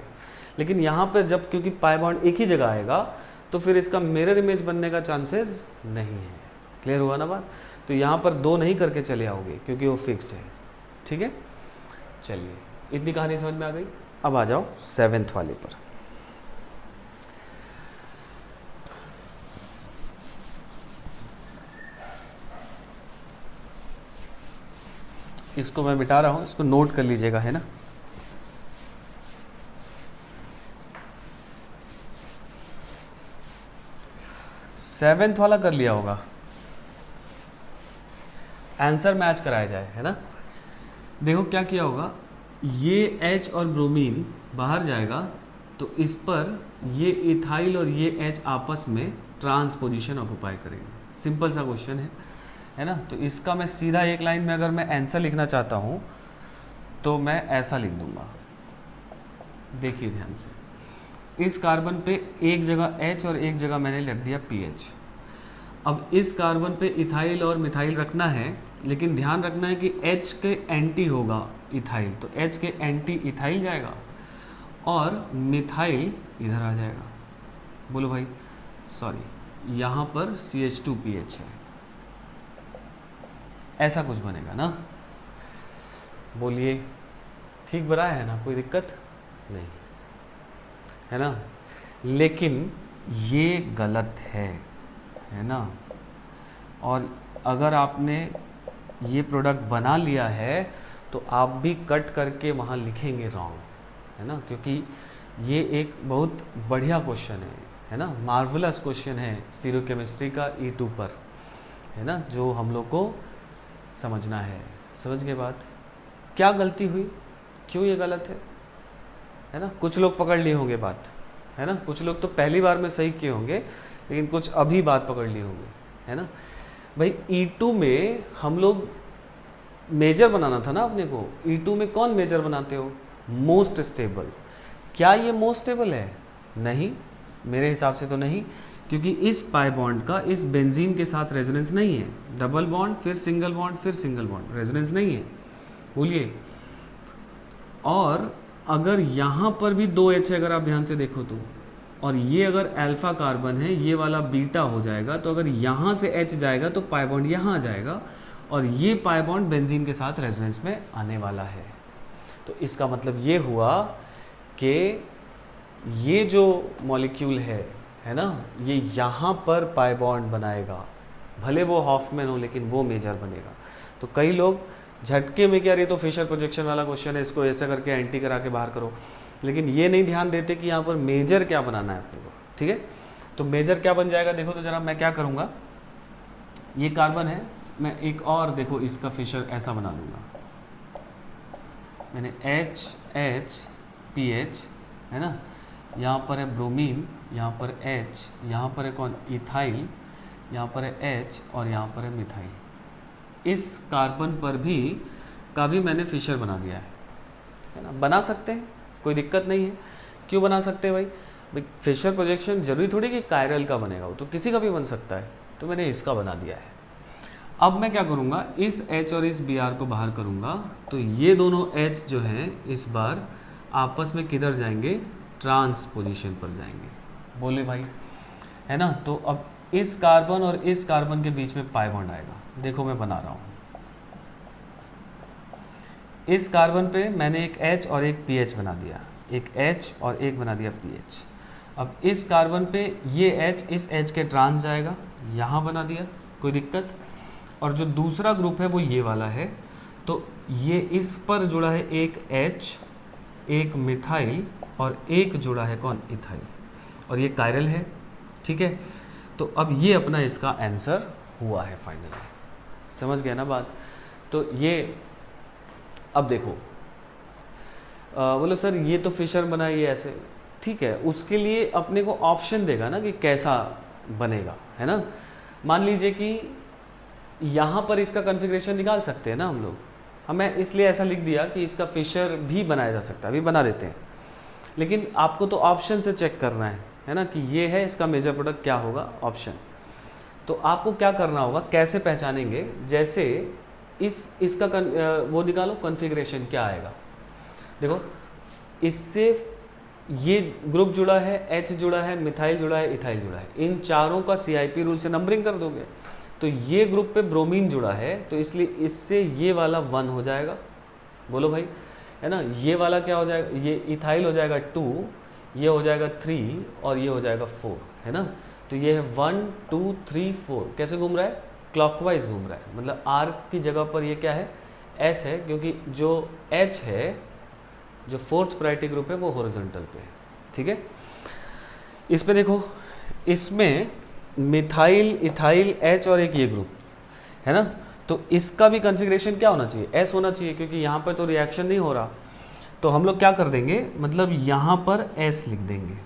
लेकिन यहाँ पर जब क्योंकि पाई बॉन्ड एक ही जगह आएगा तो फिर इसका मिरर इमेज बनने का चांसेस नहीं है। क्लियर हुआ ना बात? तो यहाँ पर दो नहीं करके चले आओगे क्योंकि वो फिक्स्ड है। ठीक है, चलिए इतनी कहानी समझ में आ गई। अब आ जाओ 7th वाले पर। इसको मैं मिटा रहा हूं, इसको नोट कर लीजिएगा, है ना। सेवेंथ वाला कर लिया होगा, आंसर मैच कराया जाए, है ना। देखो क्या किया होगा, ये H और ब्रोमीन बाहर जाएगा तो इस पर ये इथाइल और ये H आपस में ट्रांस पोजीशन ऑक्युपाई करेंगे। सिंपल सा क्वेश्चन है ना। तो इसका मैं सीधा एक लाइन में अगर मैं आंसर लिखना चाहता हूँ तो मैं ऐसा लिख दूंगा, देखिए ध्यान से। इस कार्बन पे एक जगह H और एक जगह मैंने लिख दिया PH। अब इस कार्बन पे इथाइल और मिथाइल रखना है, लेकिन ध्यान रखना है कि H के एंटी होगा इथाइल, तो H के एंटी इथाइल जाएगा और मिथाइल इधर आ जाएगा। बोलो भाई, सॉरी यहाँ पर CH2PH है, ऐसा कुछ बनेगा ना। बोलिए ठीक बनाया है ना, कोई दिक्कत नहीं, है ना। लेकिन ये गलत है ना। और अगर आपने ये प्रोडक्ट बना लिया है तो आप भी कट करके वहाँ लिखेंगे रॉन्ग, है ना, क्योंकि ये एक बहुत बढ़िया क्वेश्चन है ना, मार्वलस क्वेश्चन है स्टीरियोकेमिस्ट्री का E2 पर, है ना, जो हम लोग को समझना है। समझ के बात, क्या गलती हुई, क्यों ये गलत है ना। कुछ लोग पकड़ लिए होंगे बात, है ना, कुछ लोग तो पहली बार में सही किए होंगे, लेकिन कुछ अभी बात पकड़ लिए होंगे, है ना। भाई E2 में हम लोग मेजर बनाना था ना अपने को। E2 में कौन मेजर बनाते हो, मोस्ट स्टेबल। क्या ये मोस्ट स्टेबल है? नहीं, मेरे हिसाब से तो नहीं, क्योंकि इस पाई बॉन्ड का इस बेंजीन के साथ रेजोनेंस नहीं है। डबल बॉन्ड फिर सिंगल बॉन्ड फिर सिंगल बॉन्ड, रेजोनेंस नहीं है, बोलिए। और अगर यहाँ पर भी 2H है, अगर आप ध्यान से देखो तो, और ये अगर अल्फा कार्बन है, ये वाला बीटा हो जाएगा, तो अगर यहाँ से H जाएगा तो पाई बॉन्ड यहाँ आ जाएगा, और ये पाई बॉन्ड बेंजीन के साथ रेजोनेंस में आने वाला है। तो इसका मतलब ये हुआ कि ये जो मॉलिक्यूल है ना, ये यहाँ पर पाई बॉन्ड बनाएगा, भले वो हॉफमैन हो लेकिन वो मेजर बनेगा। तो कई लोग झटके में क्या, ये तो फिशर प्रोजेक्शन वाला क्वेश्चन है, इसको ऐसा करके एंटी करा के बाहर करो, लेकिन ये नहीं ध्यान देते कि यहाँ पर मेजर क्या बनाना है अपने को। ठीक है, तो मेजर क्या बन जाएगा, देखो तो जरा मैं क्या करूँगा, ये कार्बन है, मैं एक और देखो इसका फिशर ऐसा बना दूंगा। मैंने HH है ना, यहाँ पर है ब्रोमीन, यहाँ पर H, यहाँ पर है कौन, इथाइल, यहाँ पर है H और यहाँ पर है मिथाइल। इस कार्बन पर भी मैंने फिशर बना दिया है ना। बना सकते हैं, कोई दिक्कत नहीं है। क्यों बना सकते हैं भाई फिशर प्रोजेक्शन जरूरी थोड़ी कि कायरल का बनेगा, वो तो किसी का भी बन सकता है, तो मैंने इसका बना दिया है। अब मैं क्या करूँगा, इस H और इस Br को बाहर करूँगा, तो ये दोनों H जो हैं इस बार आपस में किधर जाएंगे, ट्रांस पोजीशन पर जाएंगे। बोले भाई, है ना। तो अब इस कार्बन और इस कार्बन के बीच में पाई बॉन्ड आएगा। देखो मैं बना रहा हूँ, इस कार्बन पे मैंने एक H और एक PH बना दिया, एक H और एक बना दिया PH। अब इस कार्बन पे ये H इस H के ट्रांस जाएगा, यहाँ बना दिया, कोई दिक्कत। और जो दूसरा ग्रुप है वो ये वाला है, तो ये इस पर जुड़ा है एक H, एक मिथाइल और एक जुड़ा है कौन, इथाइल, और ये कायरल है। ठीक है, तो अब ये अपना इसका आंसर हुआ है फाइनली। समझ गया ना बात। तो ये अब देखो, बोलो सर ये तो फिशर बनाइए ऐसे, ठीक है, उसके लिए अपने को ऑप्शन देगा ना कि कैसा बनेगा, है ना। मान लीजिए कि यहाँ पर इसका कॉन्फ़िगरेशन निकाल सकते हैं ना हम लोग, हमें इसलिए ऐसा लिख दिया कि इसका फिशर भी बनाया जा सकता है, अभी बना देते हैं। लेकिन आपको तो ऑप्शन से चेक करना है ना, कि ये है, इसका मेजर प्रोडक्ट क्या होगा, ऑप्शन। तो आपको क्या करना होगा, कैसे पहचानेंगे, जैसे इसका वो निकालो कॉन्फ़िगरेशन क्या आएगा। देखो इससे ये ग्रुप जुड़ा है, H जुड़ा है, मिथाइल जुड़ा है, इथाइल जुड़ा है, इन चारों का CIP रूल से नंबरिंग कर दोगे। तो ये ग्रुप पे ब्रोमीन जुड़ा है, तो इसलिए इससे ये वाला 1 हो जाएगा, बोलो भाई, है ना। ये वाला क्या हो जाएगा, ये इथाइल हो जाएगा 2, ये हो जाएगा 3 और ये हो जाएगा 4, है ना। तो ये है 1 2 3 4, कैसे घूम रहा है, क्लॉकवाइज घूम रहा है, मतलब R की जगह पर ये क्या है, S है, क्योंकि जो H है, जो फोर्थ प्रायोरिटी ग्रुप है, वो हॉरिजॉन्टल पे है, ठीक है। इस पे देखो, इसमें मिथाइल, इथाइल, H और एक ये ग्रुप है ना, तो इसका भी कॉन्फ़िगरेशन क्या होना चाहिए, S होना चाहिए, क्योंकि यहाँ पर तो रिएक्शन नहीं हो रहा। तो हम लोग क्या कर देंगे, मतलब यहाँ पर S लिख देंगे,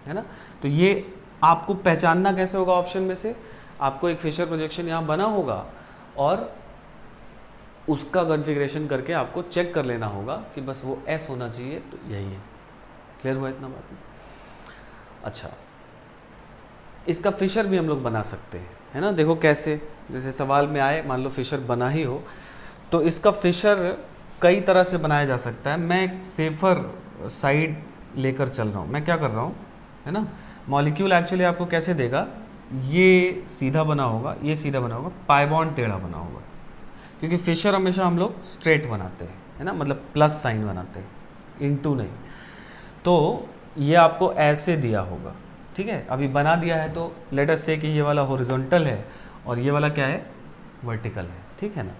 है ना। तो ये आपको पहचानना कैसे होगा, ऑप्शन में से आपको एक फिशर प्रोजेक्शन यहाँ बना होगा और उसका कॉन्फ़िगरेशन करके आपको चेक कर लेना होगा कि बस वो S होना चाहिए, तो यही है। क्लियर हुआ इतना बात में? अच्छा, इसका फिशर भी हम लोग बना सकते हैं, है ना। देखो कैसे, जैसे सवाल में आए, मान लो फिशर बना ही हो, तो इसका फिशर कई तरह से बनाया जा सकता है। मैं एक सेफर साइड लेकर चल रहा हूँ। मैं क्या कर रहा हूँ, है ना, मॉलिक्यूल एक्चुअली आपको कैसे देगा, ये सीधा बना होगा, ये सीधा बना होगा, पाई बॉन्ड टेढ़ा बना होगा, क्योंकि फिशर हमेशा हम लोग स्ट्रेट बनाते हैं, है ना, मतलब प्लस साइन बनाते हैं, इनटू नहीं। तो ये आपको ऐसे दिया होगा, ठीक है, अभी बना दिया है, तो लेट अस से कि ये वाला हॉरिजॉन्टल है और ये वाला क्या है, वर्टिकल है, ठीक है ना।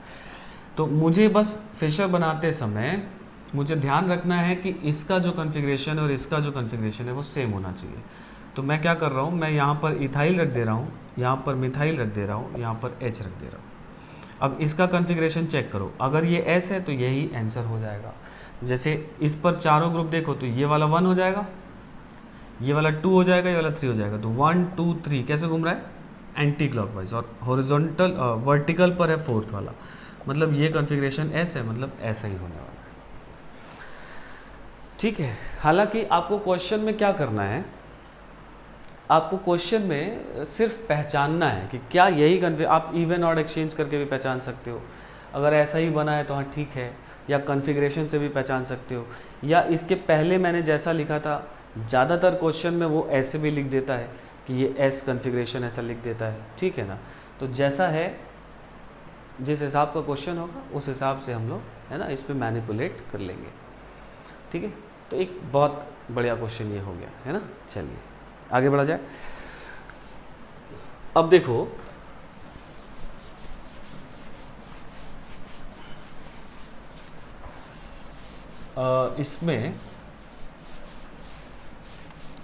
तो मुझे बस फिशर बनाते समय मुझे ध्यान रखना है कि इसका जो कॉन्फ़िगरेशन है और इसका जो कॉन्फ़िगरेशन है वो सेम होना चाहिए। तो मैं क्या कर रहा हूँ, मैं यहाँ पर इथाइल रख दे रहा हूँ, यहाँ पर मिथाइल रख दे रहा हूँ, यहाँ पर H रख दे रहा हूँ। अब इसका कॉन्फ़िगरेशन चेक करो, अगर ये S है तो यही आंसर हो जाएगा। जैसे इस पर चारों ग्रुप देखो, तो ये वाला 1 हो जाएगा, ये वाला 2 हो जाएगा, ये वाला 3 हो जाएगा। तो 1 2 3 कैसे घूम रहा है, एंटी क्लॉकवाइज, और हॉरिजॉन्टल वर्टिकल पर है फोर्थ वाला, मतलब ये कॉन्फ़िगरेशन S है, मतलब ऐसा ही होने वाला है, ठीक है। हालांकि आपको क्वेश्चन में क्या करना है, आपको क्वेश्चन में सिर्फ पहचानना है कि क्या यही आप इवन ऑड एक्सचेंज करके भी पहचान सकते हो, अगर ऐसा ही बना है तो हाँ ठीक है, या कॉन्फ़िगरेशन से भी पहचान सकते हो, या इसके पहले मैंने जैसा लिखा था, ज़्यादातर क्वेश्चन में वो ऐसे भी लिख देता है कि ये S कॉन्फ़िगरेशन ऐसा लिख देता है, ठीक है ना। तो जैसा है, जिस हिसाब का क्वेश्चन होगा उस हिसाब से हम लोग, है ना, इस पर मैनिपुलेट कर लेंगे, ठीक है। तो एक बहुत बढ़िया क्वेश्चन ये हो गया, है ना। चलिए आगे बढ़ा जाए। अब देखो, इसमें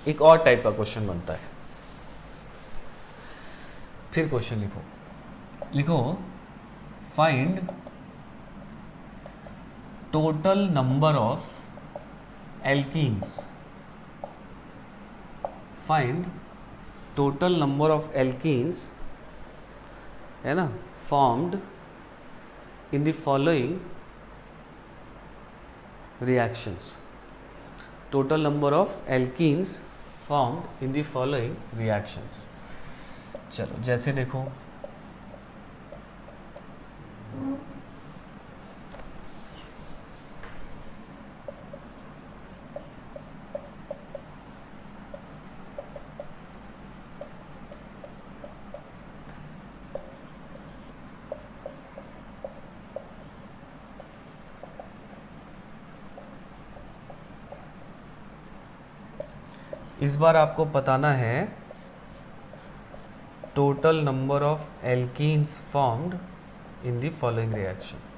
एक और टाइप का क्वेश्चन बनता है। फिर क्वेश्चन लिखो, find total number of alkenes, find total number of alkenes, है ना, formed in the following reactions, total number of alkenes formed in the following reactions। चलो जैसे देखो, इस बार आपको बताना है total number of alkenes formed in the following reaction.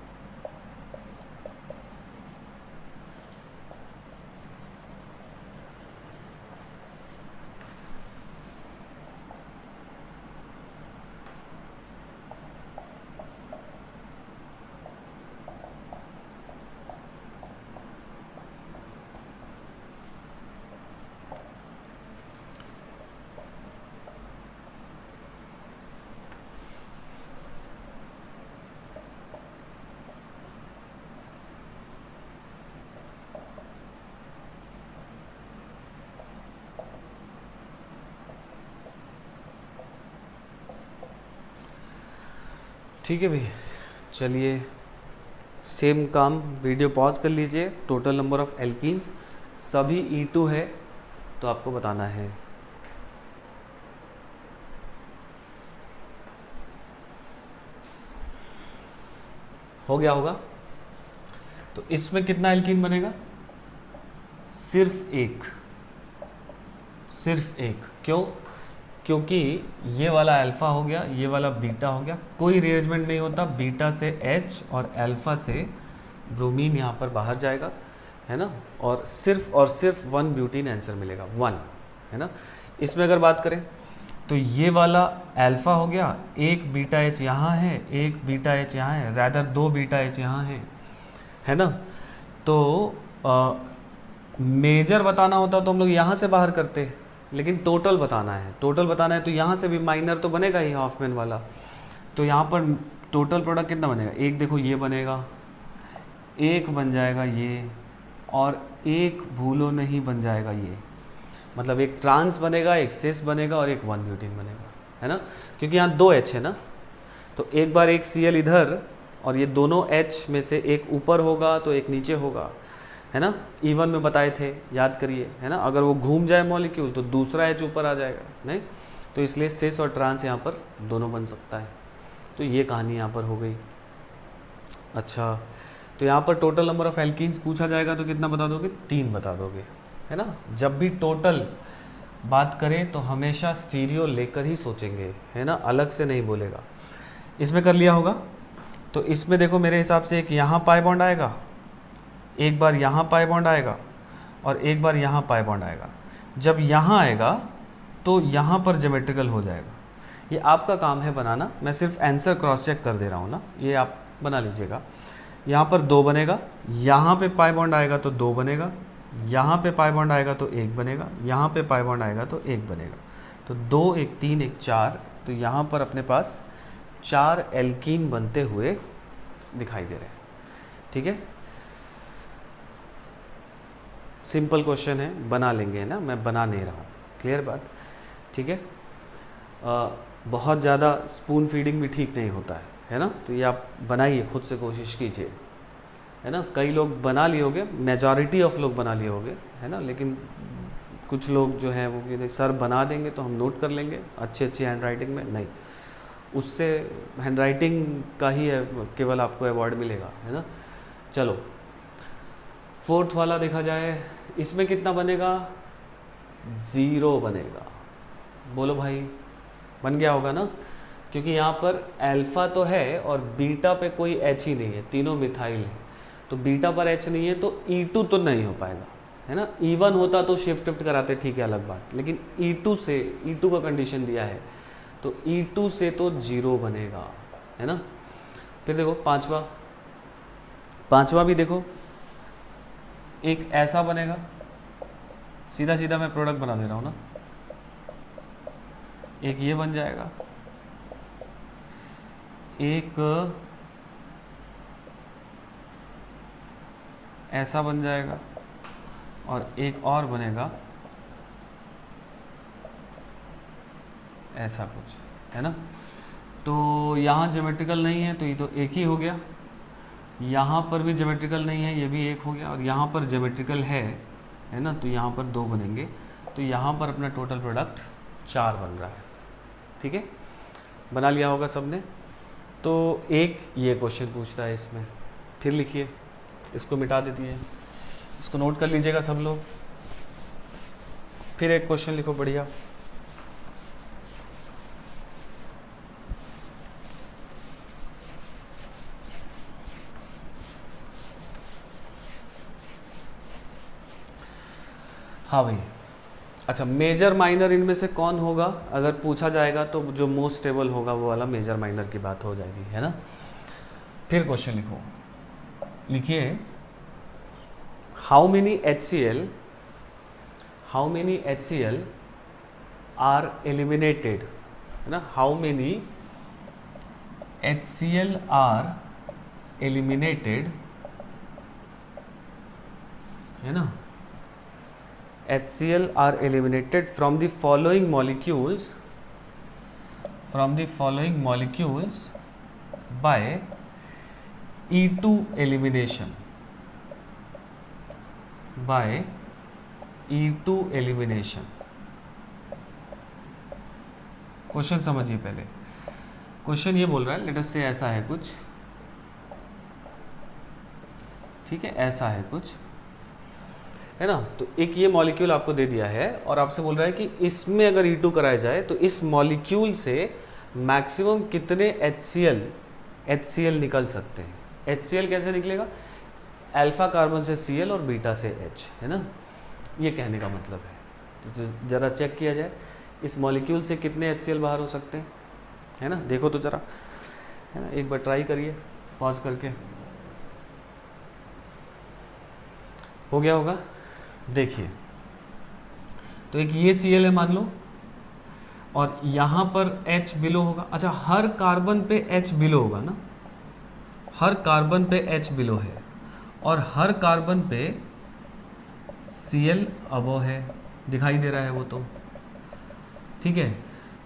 ठीक है भाई, चलिए सेम काम, वीडियो पॉज कर लीजिए। टोटल नंबर ऑफ एल्कीन्स सभी E2 है तो आपको बताना है। हो गया होगा। तो इसमें कितना एल्कीन बनेगा? सिर्फ एक, सिर्फ एक। क्यों? क्योंकि ये वाला अल्फा हो गया, ये वाला बीटा हो गया, कोई रीअरेंजमेंट नहीं होता, बीटा से H और अल्फा से ब्रोमीन यहाँ पर बाहर जाएगा, है ना, और सिर्फ 1 ब्यूटीन आंसर मिलेगा, 1, है ना। इसमें अगर बात करें तो ये वाला अल्फा हो गया, एक बीटा H यहाँ है, एक बीटा H यहाँ है, रैदर 2 बीटा H यहाँ है ना। तो मेजर बताना होता तो हम लोग यहाँ से बाहर करते, लेकिन टोटल बताना है, टोटल बताना है तो यहाँ से भी माइनर तो बनेगा ही हॉफमैन वाला। तो यहाँ पर टोटल प्रोडक्ट कितना बनेगा? एक देखो ये बनेगा, एक बन जाएगा ये, और एक भूलो नहीं बन जाएगा ये, मतलब एक ट्रांस बनेगा, एक सिस बनेगा और एक 1 ब्यूटीन बनेगा, है ना। क्योंकि यहाँ 2 H है ना, तो एक बार एक Cl इधर और ये दोनों H में से एक ऊपर होगा तो एक नीचे होगा, है ना। E1 में बताए थे, याद करिए, है ना। अगर वो घूम जाए मॉलिक्यूल तो दूसरा H ऊपर आ जाएगा, नहीं तो इसलिए सिस और ट्रांस यहाँ पर दोनों बन सकता है। तो ये कहानी यहाँ पर हो गई। अच्छा, तो यहाँ पर टोटल नंबर ऑफ एल्कीन्स पूछा जाएगा तो कितना बता दोगे? 3 बता दोगे, है ना। जब भी टोटल बात करें तो हमेशा स्टीरियो लेकर ही सोचेंगे, है ना, अलग से नहीं बोलेगा। इसमें कर लिया होगा। तो इसमें देखो मेरे हिसाब से एक यहाँ पाई बॉन्ड आएगा, एक बार यहाँ पाई बॉन्ड आएगा और एक बार यहाँ पाई बॉन्ड आएगा। जब यहाँ आएगा तो यहाँ पर ज्योमेट्रिकल हो जाएगा। ये आपका काम है बनाना, मैं सिर्फ आंसर क्रॉस चेक कर दे रहा हूँ ना, ये आप बना लीजिएगा। यहाँ पर 2 बनेगा, यहाँ पे पाई बॉन्ड आएगा तो 2 बनेगा, यहाँ पे पाई बॉन्ड आएगा तो 1 बनेगा, यहाँ पे पाई बॉन्ड आएगा तो 1 बनेगा। तो 2 1 3 1 4, तो यहाँ पर अपने पास 4 एल्कीन बनते हुए दिखाई दे रहे हैं। ठीक है, सिंपल क्वेश्चन है, बना लेंगे, है ना, मैं बना नहीं रहा हूँ, क्लियर बात। ठीक है, बहुत ज़्यादा स्पून फीडिंग भी ठीक नहीं होता है ना। तो ये आप बनाइए, खुद से कोशिश कीजिए, है ना। कई लोग बना लिए होंगे, मेजॉरिटी ऑफ लोग बना लिए होंगे, है ना, लेकिन कुछ लोग जो हैं वो कहते सर बना देंगे तो हम नोट कर लेंगे अच्छी हैंड राइटिंग में, नहीं, उससे हैंड राइटिंग का ही केवल आपको अवार्ड मिलेगा, है ना। चलो 4th वाला देखा जाए, इसमें कितना बनेगा? 0 बनेगा। बोलो भाई, बन गया होगा ना, क्योंकि यहाँ पर अल्फा तो है और बीटा पे कोई H ही नहीं है, तीनों मिथाइल है, तो बीटा पर H नहीं है तो E2 तो नहीं हो पाएगा, है ना। E1 होता तो शिफ्ट कराते, ठीक है, अलग बात, लेकिन E2 से, E2 का कंडीशन दिया है तो E2 से तो 0 बनेगा, है ना। फिर देखो पांचवा भी देखो, एक ऐसा बनेगा, सीधा सीधा मैं प्रोडक्ट बना दे रहा हूँ ना, एक ये बन जाएगा, एक ऐसा बन जाएगा और एक और बनेगा ऐसा कुछ, है ना। तो यहाँ ज्योमेट्रिकल नहीं है तो ये तो एक ही हो गया, यहाँ पर भी ज्योमेट्रिकल नहीं है, ये भी एक हो गया, और यहाँ पर ज्योमेट्रिकल है ना, तो यहाँ पर 2 बनेंगे, तो यहाँ पर अपना टोटल प्रोडक्ट 4 बन रहा है। ठीक है, बना लिया होगा सबने। तो एक ये क्वेश्चन पूछता है इसमें, फिर लिखिए, इसको मिटा देती है, इसको नोट कर लीजिएगा सब लोग। फिर एक क्वेश्चन लिखो बढ़िया, हाँ भाई। अच्छा, मेजर माइनर इनमें से कौन होगा अगर पूछा जाएगा तो जो मोस्ट स्टेबल होगा वो वाला मेजर माइनर की बात हो जाएगी, है ना। फिर क्वेश्चन लिखो, लिखिए how many HCl are eliminated, है ना। How many HCl are eliminated, है ना। HCl are eliminated from the following molecules by E2 elimination, by E2 elimination. Question समझिए पहले। क्वेश्चन ये बोल रहा है, लेट अस से ऐसा है कुछ, ठीक है, ऐसा है कुछ, है ना। तो एक ये मॉलिक्यूल आपको दे दिया है और आपसे बोल रहा है कि इसमें अगर E2 कराया जाए तो इस मॉलिक्यूल से मैक्सिमम कितने HCl निकल सकते हैं। HCl कैसे निकलेगा, अल्फा कार्बन से Cl और बीटा से H, है ना, ये कहने का मतलब है। तो ज़रा चेक किया जाए इस मॉलिक्यूल से कितने HCl बाहर हो सकते हैं, है ना। देखो तो ज़रा, है ना, एक बार ट्राई करिए पॉज करके, हो गया होगा। देखिए तो एक ये Cl है मान लो, और यहाँ पर H बिलो होगा। अच्छा, हर कार्बन पे H बिलो होगा ना, हर कार्बन पे H बिलो है और हर कार्बन पे Cl अबो है, दिखाई दे रहा है वो तो, ठीक है।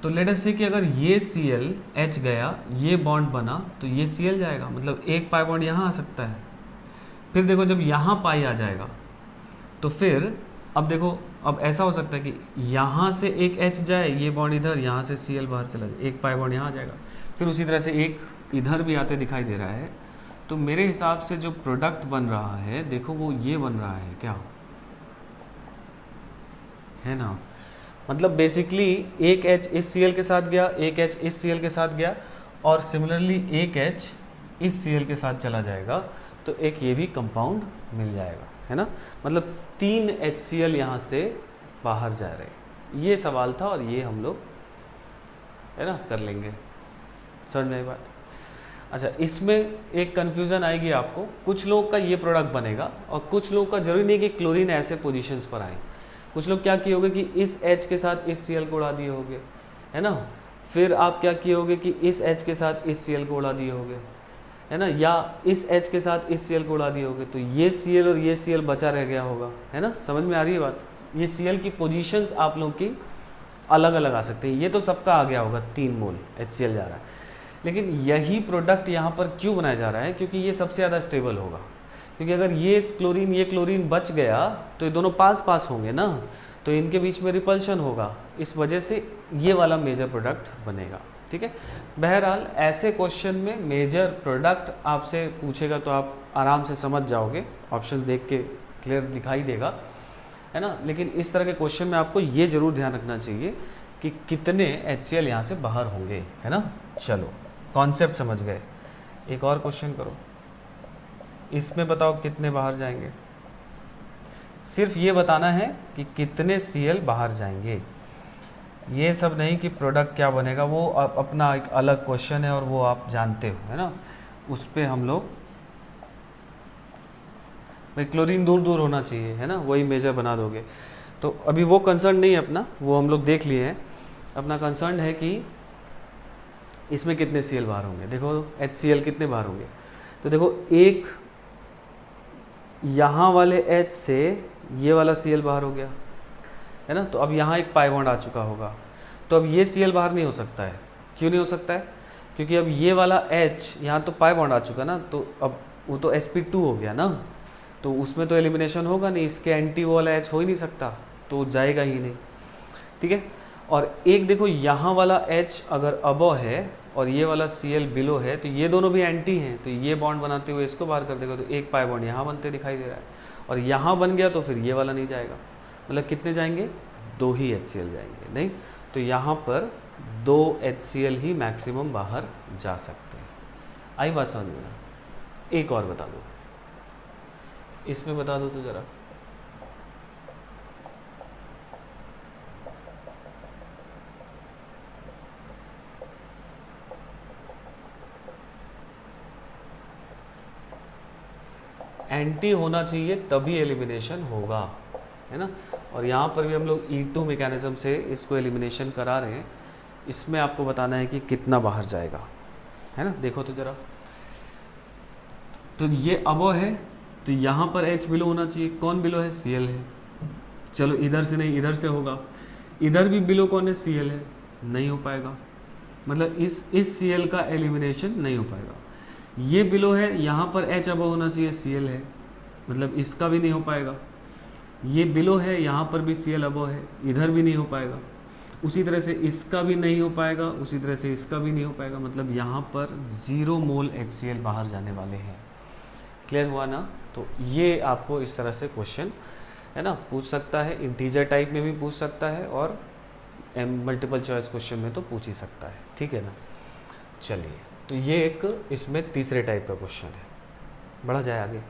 तो लेट अस से कि अगर ये Cl H गया, ये बॉन्ड बना, तो ये Cl जाएगा, मतलब एक पाई बॉन्ड यहाँ आ सकता है। फिर देखो जब यहाँ पाई आ जाएगा तो फिर अब देखो, अब ऐसा हो सकता है कि यहाँ से एक H जाए, ये बॉन्ड इधर, यहाँ से Cl बाहर चला जाए, एक पाई बॉन्ड यहाँ आ जाएगा, फिर उसी तरह से एक इधर भी आते दिखाई दे रहा है। तो मेरे हिसाब से जो प्रोडक्ट बन रहा है, देखो वो ये बन रहा है क्या, है ना। मतलब बेसिकली एक H इस Cl के साथ गया, एक H इस Cl के साथ गया, और सिमिलरली एक H इस Cl के साथ चला जाएगा, तो एक ये भी कंपाउंड मिल जाएगा, है ना। मतलब 3 HCl यहाँ से बाहर जा रहे हैं। ये सवाल था और ये हम लोग, है ना, कर लेंगे। समझ में आई बात। अच्छा, इसमें एक कन्फ्यूज़न आएगी आपको, कुछ लोगों का ये प्रोडक्ट बनेगा और कुछ लोगों का जरूरी नहीं कि क्लोरीन ऐसे पोजीशंस पर आए। कुछ लोग क्या किए होगे कि इस H के साथ इस Cl को उड़ा दिए होगे, है ना। फिर आप क्या किए होगे कि इस H के साथ इस Cl को उड़ा दिए होगे, है ना, या इस H के साथ इस Cl को उड़ा दिए होगे, तो ये Cl और ये Cl बचा रह गया होगा, है ना। समझ में आ रही है बात। ये Cl की पोजीशंस आप लोग की अलग अलग आ सकते हैं। ये तो सबका आ गया होगा, 3 मोल HCl जा रहा है, लेकिन यही प्रोडक्ट यहाँ पर क्यों बनाया जा रहा है, क्योंकि ये सबसे ज़्यादा स्टेबल होगा। क्योंकि अगर ये क्लोरीन बच गया तो ये दोनों पास पास होंगे ना, तो इनके बीच में रिपल्शन होगा, इस वजह से ये वाला मेजर प्रोडक्ट बनेगा, ठीक है। बहरहाल ऐसे क्वेश्चन में मेजर प्रोडक्ट आपसे पूछेगा तो आप आराम से समझ जाओगे, ऑप्शन देख के क्लियर दिखाई देगा, है ना। लेकिन इस तरह के क्वेश्चन में आपको ये ज़रूर ध्यान रखना चाहिए कि कितने HCl यहाँ से बाहर होंगे, है ना। चलो, कॉन्सेप्ट समझ गए। एक और क्वेश्चन करो, इसमें बताओ कितने बाहर जाएंगे। सिर्फ ये बताना है कि कितने Cl बाहर जाएंगे, ये सब नहीं कि प्रोडक्ट क्या बनेगा, वो अपना एक अलग क्वेश्चन है और वो आप जानते हो, है ना। उस पर हम लोग, भाई क्लोरीन दूर दूर होना चाहिए, है ना, वही मेजर बना दोगे। तो अभी वो कंसर्न नहीं है अपना, वो हम लोग देख लिए हैं। अपना कंसर्न है कि इसमें कितने Cl बाहर होंगे। देखो HCl कितने बाहर होंगे, तो देखो एक यहाँ वाले H से ये वाला Cl बाहर हो गया, है ना। तो अब यहाँ एक पाई बॉन्ड आ चुका होगा, तो अब ये Cl बाहर नहीं हो सकता है। क्यों नहीं हो सकता है, क्योंकि अब ये वाला H यहाँ तो पाई बॉन्ड आ चुका ना, तो अब वो तो sp2 हो गया ना, तो उसमें तो एलिमिनेशन होगा नहीं, इसके एंटी वो वाला H हो ही नहीं सकता, तो जाएगा ही नहीं, ठीक है। और एक देखो यहाँ वाला H अगर अबव है और ये वाला Cl बिलो है, तो ये दोनों भी एंटी हैं, तो ये बॉन्ड बनाते हुए इसको बाहर कर देगा, तो एक पाई बॉन्ड यहाँ बनते दिखाई दे रहा है, और यहाँ बन गया तो फिर ये वाला नहीं जाएगा। मतलब कितने जाएंगे, 2 ही HCl जाएंगे, नहीं तो यहाँ पर 2 HCl ही मैक्सिमम बाहर जा सकते हैं। आई बात समझ में ना। एक और बता दो, इसमें बता दो तो ज़रा। एंटी होना चाहिए तभी एलिमिनेशन होगा, है ना। और यहाँ पर भी हम लोग E2 मैकेनिज्म से इसको एलिमिनेशन करा रहे हैं। इसमें आपको बताना है कि कितना बाहर जाएगा, है ना। देखो तो ज़रा, तो ये अबव है, तो यहाँ पर H बिलो होना चाहिए। कौन बिलो है, Cl है। चलो इधर से नहीं, इधर से होगा। इधर भी बिलो कौन है, Cl है, नहीं हो पाएगा। मतलब इस Cl का एलिमिनेशन नहीं हो पाएगा। ये बिलो है, यहाँ पर H अब होना चाहिए, Cl है, मतलब इसका भी नहीं हो पाएगा। ये बिलो है, यहाँ पर भी Cl अब है, इधर भी नहीं हो पाएगा। उसी तरह से इसका भी नहीं हो पाएगा, उसी तरह से इसका भी नहीं हो पाएगा। मतलब यहाँ पर 0 मोल HCl बाहर जाने वाले हैं। क्लियर हुआ ना? तो ये आपको इस तरह से क्वेश्चन है ना पूछ सकता है, इंटीजर टाइप में भी पूछ सकता है और मल्टीपल चॉइस क्वेश्चन में तो पूछ ही सकता है। ठीक है ना? चलिए, तो ये एक इसमें तीसरे टाइप का क्वेश्चन है। बढ़ा जाए आगे।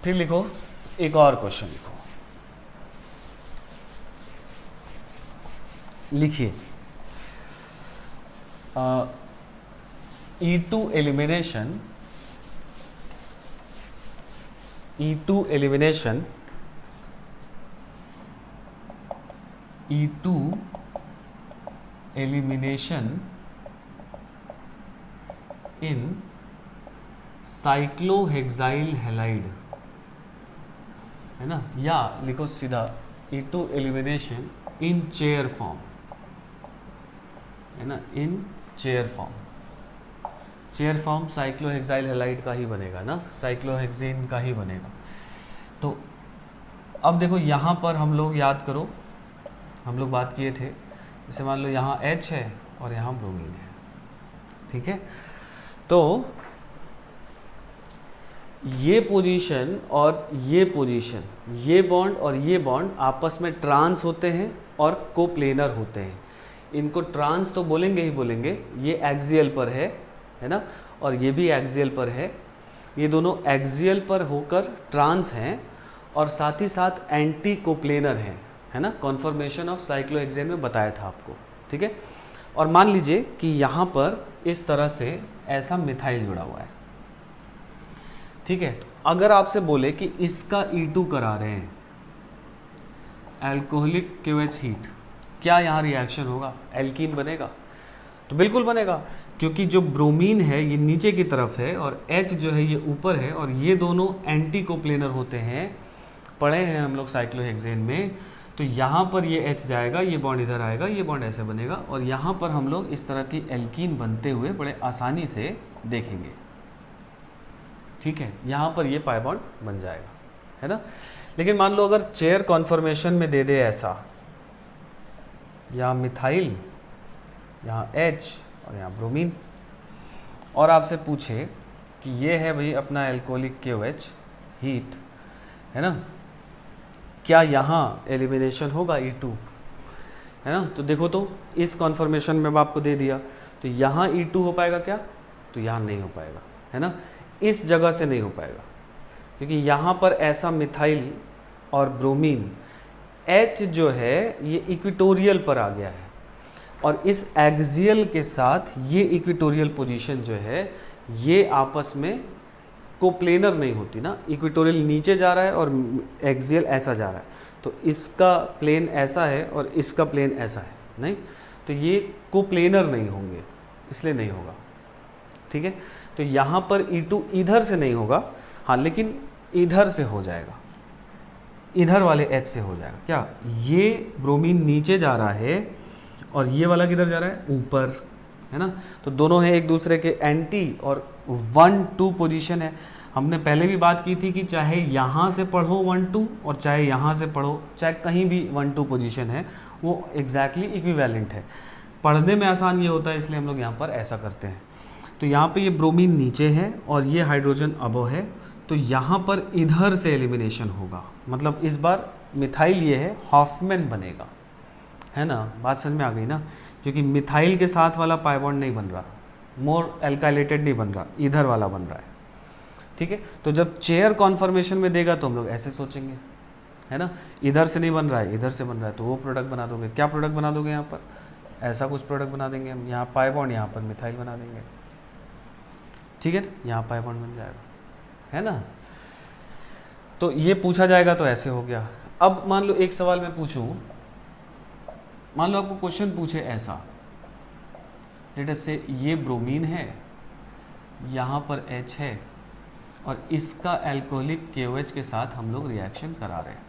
फिर लिखो, एक और क्वेश्चन लिखो, लिखिए E2 एलिमिनेशन इन साइक्लोहेक्साइल हैलाइड, है ना? या लिखो सीधा E2 एलिमिनेशन इन चेयर फॉर्म, है ना? इन चेयर फॉर्म साइक्लोहेक्साइल हैलाइड का ही बनेगा ना, साइक्लोहेक्सेन का ही बनेगा। तो अब देखो यहाँ पर हम लोग याद करो, हम लोग बात किए थे, जैसे मान लो यहाँ H है और यहाँ ब्रोमीन है। ठीक है? तो ये पोजीशन और ये पोजीशन, ये बॉन्ड और ये बॉन्ड आपस में ट्रांस होते हैं और कोप्लेनर होते हैं। इनको ट्रांस तो बोलेंगे ही बोलेंगे। ये एक्सियल पर है ना, और ये भी एक्सियल पर है। ये दोनों एक्सियल पर होकर ट्रांस हैं और साथ ही साथ एंटी कोप्लेनर हैं, है ना? कॉन्फर्मेशन ऑफ साइक्लोहेक्सेन में बताया था आपको। ठीक है? और मान लीजिए कि यहाँ पर इस तरह से ऐसा मिथाइल जुड़ा हुआ है। ठीक है? तो अगर आपसे बोले कि इसका E2 करा रहे हैं, एल्कोहलिक KOH हीट, क्या यहाँ रिएक्शन होगा? एल्कीन बनेगा? तो बिल्कुल बनेगा, क्योंकि जो ब्रोमीन है ये नीचे की तरफ है और H जो है ये ऊपर है, और ये दोनों एंटी कोप्लेनर होते हैं। पढ़े हैं हम लोग साइक्लोहेक्सेन में। तो यहाँ पर ये H जाएगा, ये बॉन्ड इधर आएगा, ये बॉन्ड ऐसे बनेगा, और यहाँ पर हम लोग इस तरह की एल्कीन बनते हुए बड़े आसानी से देखेंगे। ठीक है? यहाँ पर ये पाई बॉन्ड बन जाएगा, है ना? लेकिन मान लो अगर चेयर कॉन्फर्मेशन में दे दे ऐसा, यहाँ मिथाइल, यहाँ H और यहाँ ब्रोमीन, और आपसे पूछे कि ये है भाई अपना एल्कोहलिक KOH हीट, है ना? क्या यहाँ एलिमिनेशन होगा E2, है ना? तो देखो, तो इस कॉन्फर्मेशन में आपको दे दिया, तो यहाँ E2 हो पाएगा क्या? तो यहाँ नहीं हो पाएगा, है ना? इस जगह से नहीं हो पाएगा, क्योंकि यहाँ पर ऐसा मिथाइल और ब्रोमीन, H जो है ये इक्वेटोरियल पर आ गया है, और इस एक्सियल के साथ ये इक्वेटोरियल पोजीशन जो है ये आपस में कोप्लेनर नहीं होती ना। इक्वेटोरियल नीचे जा रहा है और एक्सियल ऐसा जा रहा है, तो इसका प्लेन ऐसा है और इसका प्लेन ऐसा है, नहीं, तो ये कोप्लेनर नहीं होंगे, इसलिए नहीं होगा। ठीक है? तो यहाँ पर E2 इधर से नहीं होगा, हाँ, लेकिन इधर से हो जाएगा, इधर वाले H से हो जाएगा। क्या? ये ब्रोमीन नीचे जा रहा है और ये वाला किधर जा रहा है? ऊपर, है ना? तो दोनों हैं एक दूसरे के एंटी, और 1-2 पोजीशन है। हमने पहले भी बात की थी कि चाहे यहाँ से पढ़ो 1-2 और चाहे यहाँ से पढ़ो, चाहे कहीं भी 1-2 पोजीशन है, वो एग्जैक्टली इक्विवेलेंट है। पढ़ने में आसान ये होता है, इसलिए हम लोग यहाँ पर ऐसा करते हैं। तो यहाँ पे ये ब्रोमीन नीचे है और ये हाइड्रोजन अबव है, तो यहाँ पर इधर से एलिमिनेशन होगा। मतलब इस बार मिथाइल ये है, हॉफमैन बनेगा, है ना? बात समझ में आ गई ना? क्योंकि मिथाइल के साथ वाला पाई बॉन्ड नहीं बन रहा, मोर एल्काइलेटेड नहीं बन रहा, इधर वाला बन रहा है। ठीक है? तो जब चेयर कॉन्फर्मेशन में देगा तो हम लोग ऐसे सोचेंगे, है ना? इधर से नहीं बन रहा है, इधर से बन रहा है, तो वो प्रोडक्ट बना दोगे। क्या प्रोडक्ट बना दोगे? यहाँ पर ऐसा कुछ प्रोडक्ट बना देंगे हम, यहाँ पाई बॉन्ड, यहाँ पर मिथाइल बना देंगे। ठीक है? यहाँ पाई बॉन्ड बन जाएगा, है ना? तो ये पूछा जाएगा तो ऐसे हो गया। अब मान लो एक सवाल मैं पूछूं, मान लो आपको क्वेश्चन पूछे ऐसा, लेट अस से ये ब्रोमीन है, यहाँ पर H है, और इसका एल्कोहलिक KOH के साथ हम लोग रिएक्शन करा रहे हैं।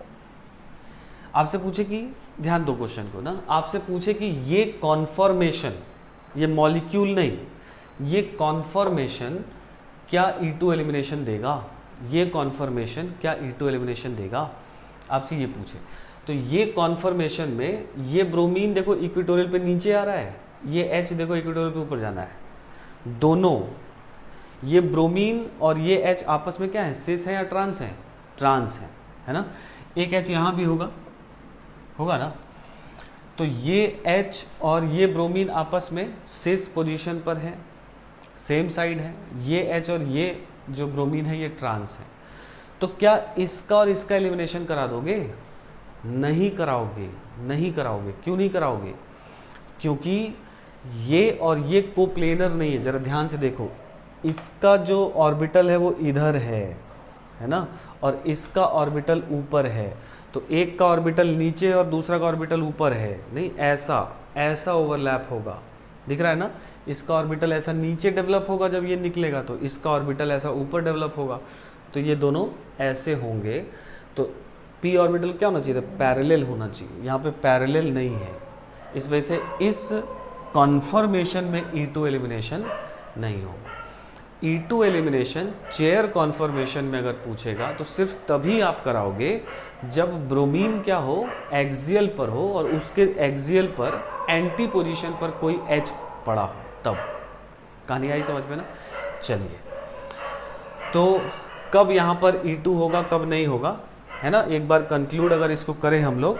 आपसे पूछे कि, ध्यान दो क्वेश्चन को ना, आपसे पूछे कि ये कॉन्फर्मेशन ये मॉलिक्यूल नहीं, ये कॉन्फर्मेशन क्या E2 एलिमिनेशन देगा, ये कॉन्फर्मेशन क्या E2 एलिमिनेशन देगा, आपसे ये पूछे। तो ये कॉन्फर्मेशन में ये ब्रोमीन देखो इक्वेटोरियल पे नीचे आ रहा है, ये H देखो इक्वेटोरियल पे ऊपर जाना है। दोनों ये ब्रोमीन और ये H आपस में क्या है, सिस है या ट्रांस है, ट्रांस है ना। एक H यहाँ भी होगा ना। तो ये H और ये ब्रोमीन आपस में सिस पोजीशन पर है, सेम साइड है। ये H और ये जो ब्रोमीन है ये ट्रांस है। तो क्या इसका और इसका एलिमिनेशन करा दोगे? नहीं कराओगे, नहीं कराओगे। क्यों नहीं कराओगे? क्योंकि ये और ये कोप्लेनर नहीं है। जरा ध्यान से देखो, इसका जो ऑर्बिटल है वो इधर है ना, और इसका ऑर्बिटल ऊपर है। तो एक का ऑर्बिटल नीचे और दूसरा का ऑर्बिटल ऊपर है, नहीं ऐसा ओवरलैप होगा, दिख रहा है ना। इसका ऑर्बिटल ऐसा नीचे डेवलप होगा जब ये निकलेगा, तो इसका ऑर्बिटल ऐसा ऊपर डेवलप होगा, तो ये दोनों ऐसे होंगे। तो p ऑर्बिटल क्या होना चाहिए था, पैरेलल होना चाहिए। यहाँ पे पैरेलल नहीं है, इस वजह से इस कॉन्फर्मेशन में E2 एलिमिनेशन नहीं होगा। E2 एलिमिनेशन चेयर कॉन्फर्मेशन में अगर पूछेगा तो सिर्फ तभी आप कराओगे जब ब्रोमीन क्या हो, एक्सियल पर हो और उसके एक्सियल पर एंटी पोजीशन पर कोई H पड़ा हो, तब। कहानी आई समझ में ना। चलिए, तो कब यहाँ पर E2 होगा, कब नहीं होगा, है ना। एक बार कंक्लूड अगर इसको करें हम लोग,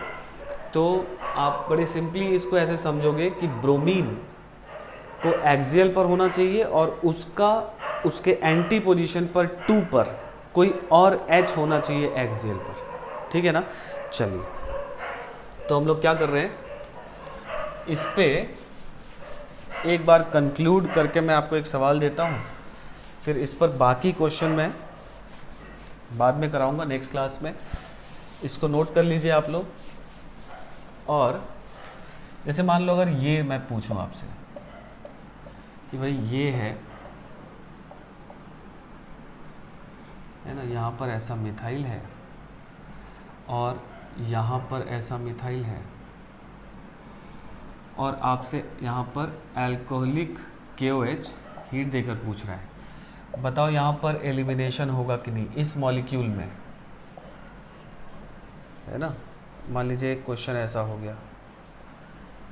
तो आप बड़े सिंपली इसको ऐसे समझोगे कि ब्रोमीन को एक्सियल पर होना चाहिए और उसके एंटी पोजीशन पर 2 पर कोई और H होना चाहिए एक्सियल पर, ठीक है ना। चलिए, तो हम लोग क्या कर रहे हैं, इस पे एक बार कंक्लूड करके मैं आपको एक सवाल देता हूँ, फिर इस पर बाकी क्वेश्चन मैं बाद में कराऊंगा नेक्स्ट क्लास में। इसको नोट कर लीजिए आप लोग। और जैसे मान लो अगर ये मैं पूछूं आपसे कि भाई ये है ना, यहाँ पर ऐसा मिथाइल है और यहाँ पर ऐसा मिथाइल है, और आपसे यहाँ पर अल्कोहलिक KOH हीट देकर पूछ रहा है, बताओ यहाँ पर एलिमिनेशन होगा कि नहीं इस मॉलिक्यूल में, है ना। मान लीजिए एक क्वेश्चन ऐसा हो गया,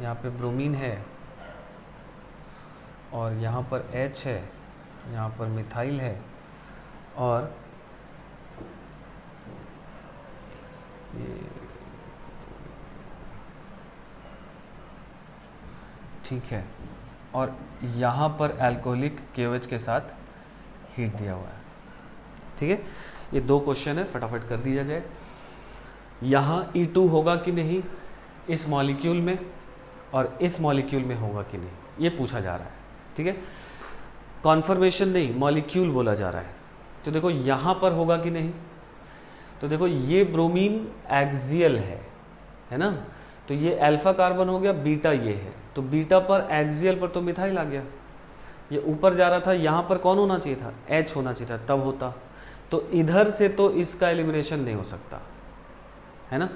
यहाँ पे ब्रोमीन है और यहाँ पर H है, यहाँ पर मिथाइल है, और ये ठीक है, और यहाँ पर अल्कोहलिक KOH के साथ हीट दिया हुआ है, ठीक है। ये 2 क्वेश्चन है, फटाफट कर दिया जाए। यहाँ E2 होगा कि नहीं इस मॉलिक्यूल में, और इस मॉलिक्यूल में होगा कि नहीं, ये पूछा जा रहा है, ठीक है। कॉन्फर्मेशन नहीं, मॉलिक्यूल बोला जा रहा है। तो देखो यहाँ पर होगा कि नहीं, तो देखो ये ब्रोमीन एक्सियल है ना, तो ये अल्फा कार्बन हो गया, बीटा ये है, तो बीटा पर एक्सियल पर तो मिथाइल आ गया। ये ऊपर जा रहा था, यहाँ पर कौन होना चाहिए था, H होना चाहिए था, तब होता। तो इधर से तो इसका एलिमिनेशन नहीं हो सकता, है ना।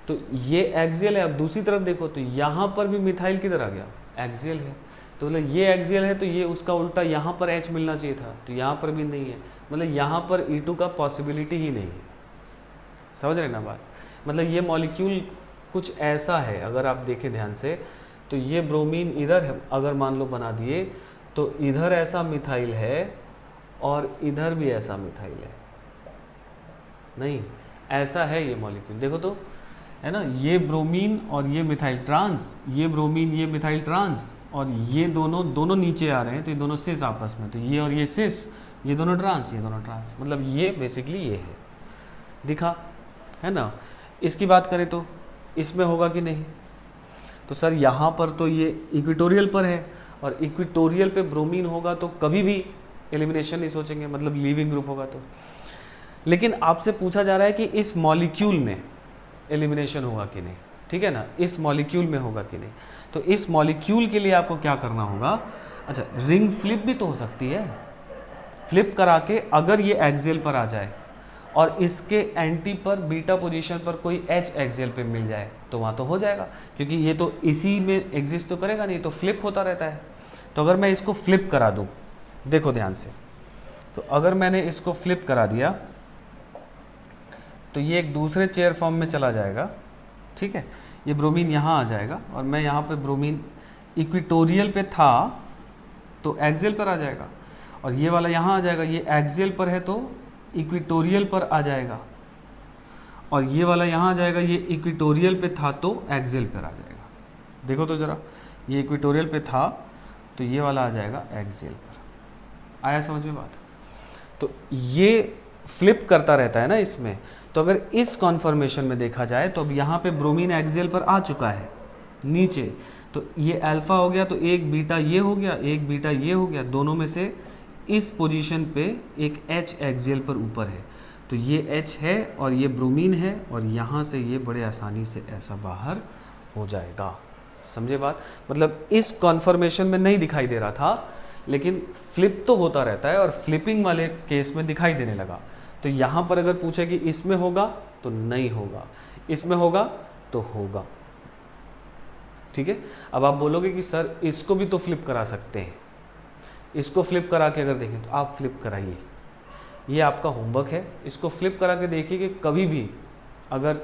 तो ये एक्सियल है। अब दूसरी तरफ देखो तो यहाँ पर भी मिथाइल किधर आ गया, एक्सियल है। तो मतलब ये एक्सियल है, तो ये उसका उल्टा यहाँ पर H मिलना चाहिए था, तो यहाँ पर भी नहीं है। मतलब यहाँ पर E2 का पॉसिबिलिटी ही नहीं है। समझ रहे ना बात। मतलब ये मॉलिक्यूल कुछ ऐसा है, अगर आप देखें ध्यान से, तो ये ब्रोमीन इधर है, अगर मान लो बना दिए, तो इधर ऐसा मिथाइल है और इधर भी ऐसा मिथाइल है, नहीं ऐसा है ये मॉलिक्यूल, देखो तो, है ना। ये ब्रोमीन और ये मिथाइल ट्रांस, ये ब्रोमीन ये मिथाइल ट्रांस, और ये दोनों नीचे आ रहे हैं, तो ये दोनों सिस आपस में, तो ये और ये सिस, ये दोनों ट्रांस, ये दोनों ट्रांस, मतलब ये बेसिकली ये है, दिखा, है ना। इसकी बात करें तो इसमें होगा कि नहीं, तो सर यहाँ पर तो ये इक्वेटोरियल पर है, और इक्वेटोरियल पे ब्रोमीन होगा तो कभी भी एलिमिनेशन नहीं सोचेंगे, मतलब लीविंग ग्रुप होगा तो। लेकिन आपसे पूछा जा रहा है कि इस मॉलिक्यूल में एलिमिनेशन होगा कि नहीं, ठीक है ना, इस मॉलिक्यूल में होगा कि नहीं। तो इस मॉलिक्यूल के लिए आपको क्या करना होगा, अच्छा रिंग फ्लिप भी तो हो सकती है, फ्लिप करा के अगर ये एक्सियल पर आ जाए और इसके एंटी पर बीटा पोजीशन पर कोई H एक्सियल पे मिल जाए, तो वहाँ तो हो जाएगा, क्योंकि ये तो इसी में एग्जिस्ट तो करेगा नहीं, तो फ्लिप होता रहता है। तो अगर मैं इसको फ्लिप करा दूँ, देखो ध्यान से, तो अगर मैंने इसको फ्लिप करा दिया तो ये एक दूसरे चेयर फॉर्म में चला जाएगा, ठीक है। ये ब्रोमीन यहाँ आ जाएगा और मैं यहाँ पे ब्रोमीन इक्विटोरियल पे था तो एक्सियल पर आ जाएगा, और ये वाला यहाँ आ जाएगा, ये एक्सियल पर है तो इक्विटोरियल पर आ जाएगा, और ये वाला यहाँ आ जाएगा, ये इक्विटोरियल पे था तो एक्सियल पर आ जाएगा। देखो तो ज़रा, ये इक्विटोरियल पे था तो ये वाला आ जाएगा एक्सियल पर। आया समझ में बात? तो ये फ्लिप करता रहता है ना इसमें। तो अगर इस कॉन्फर्मेशन में देखा जाए तो अब यहाँ पे ब्रोमीन एक्सियल पर आ चुका है नीचे, तो ये अल्फा हो गया, तो एक बीटा ये हो गया, एक बीटा ये हो गया, दोनों में से इस पोजीशन पे एक H एक्सियल पर ऊपर है, तो ये H है और ये ब्रोमीन है, और यहाँ से ये बड़े आसानी से ऐसा बाहर हो जाएगा। समझे बात? मतलब इस कॉन्फर्मेशन में नहीं दिखाई दे रहा था, लेकिन फ्लिप तो होता रहता है और फ्लिपिंग वाले केस में दिखाई देने लगा। तो यहाँ पर अगर पूछे कि इसमें होगा तो नहीं होगा, इसमें होगा तो होगा, ठीक है। अब आप बोलोगे कि सर इसको भी तो फ्लिप करा सकते हैं, इसको फ्लिप करा के अगर देखें तो आप फ्लिप कराइए, ये आपका होमवर्क है। इसको फ्लिप करा के देखिए कि कभी भी अगर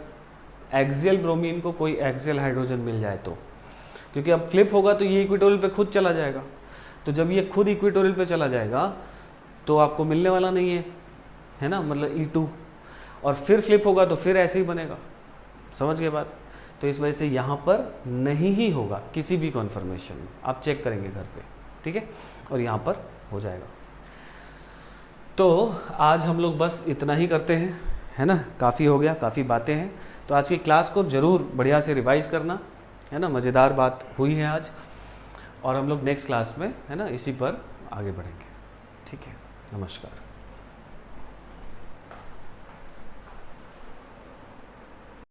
एक्सियल ब्रोमीन को कोई एक्सियल हाइड्रोजन मिल जाए तो, क्योंकि अब फ्लिप होगा तो ये इक्विटोरियल पे खुद चला जाएगा, तो जब ये खुद इक्विटोरियल पे चला जाएगा तो आपको मिलने वाला नहीं है ना, मतलब E2, और फिर फ्लिप होगा तो फिर ऐसे ही बनेगा। समझ गए बात? तो इस वजह से यहाँ पर नहीं ही होगा किसी भी कॉन्फर्मेशन में, आप चेक करेंगे घर पे, ठीक है, और यहाँ पर हो जाएगा। तो आज हम लोग बस इतना ही करते हैं, है ना, काफ़ी हो गया, काफ़ी बातें हैं। तो आज की क्लास को ज़रूर बढ़िया से रिवाइज करना, है ना, मज़ेदार बात हुई है आज, और हम लोग नेक्स्ट क्लास में, है ना, इसी पर आगे बढ़ेंगे। ठीक है, नमस्कार।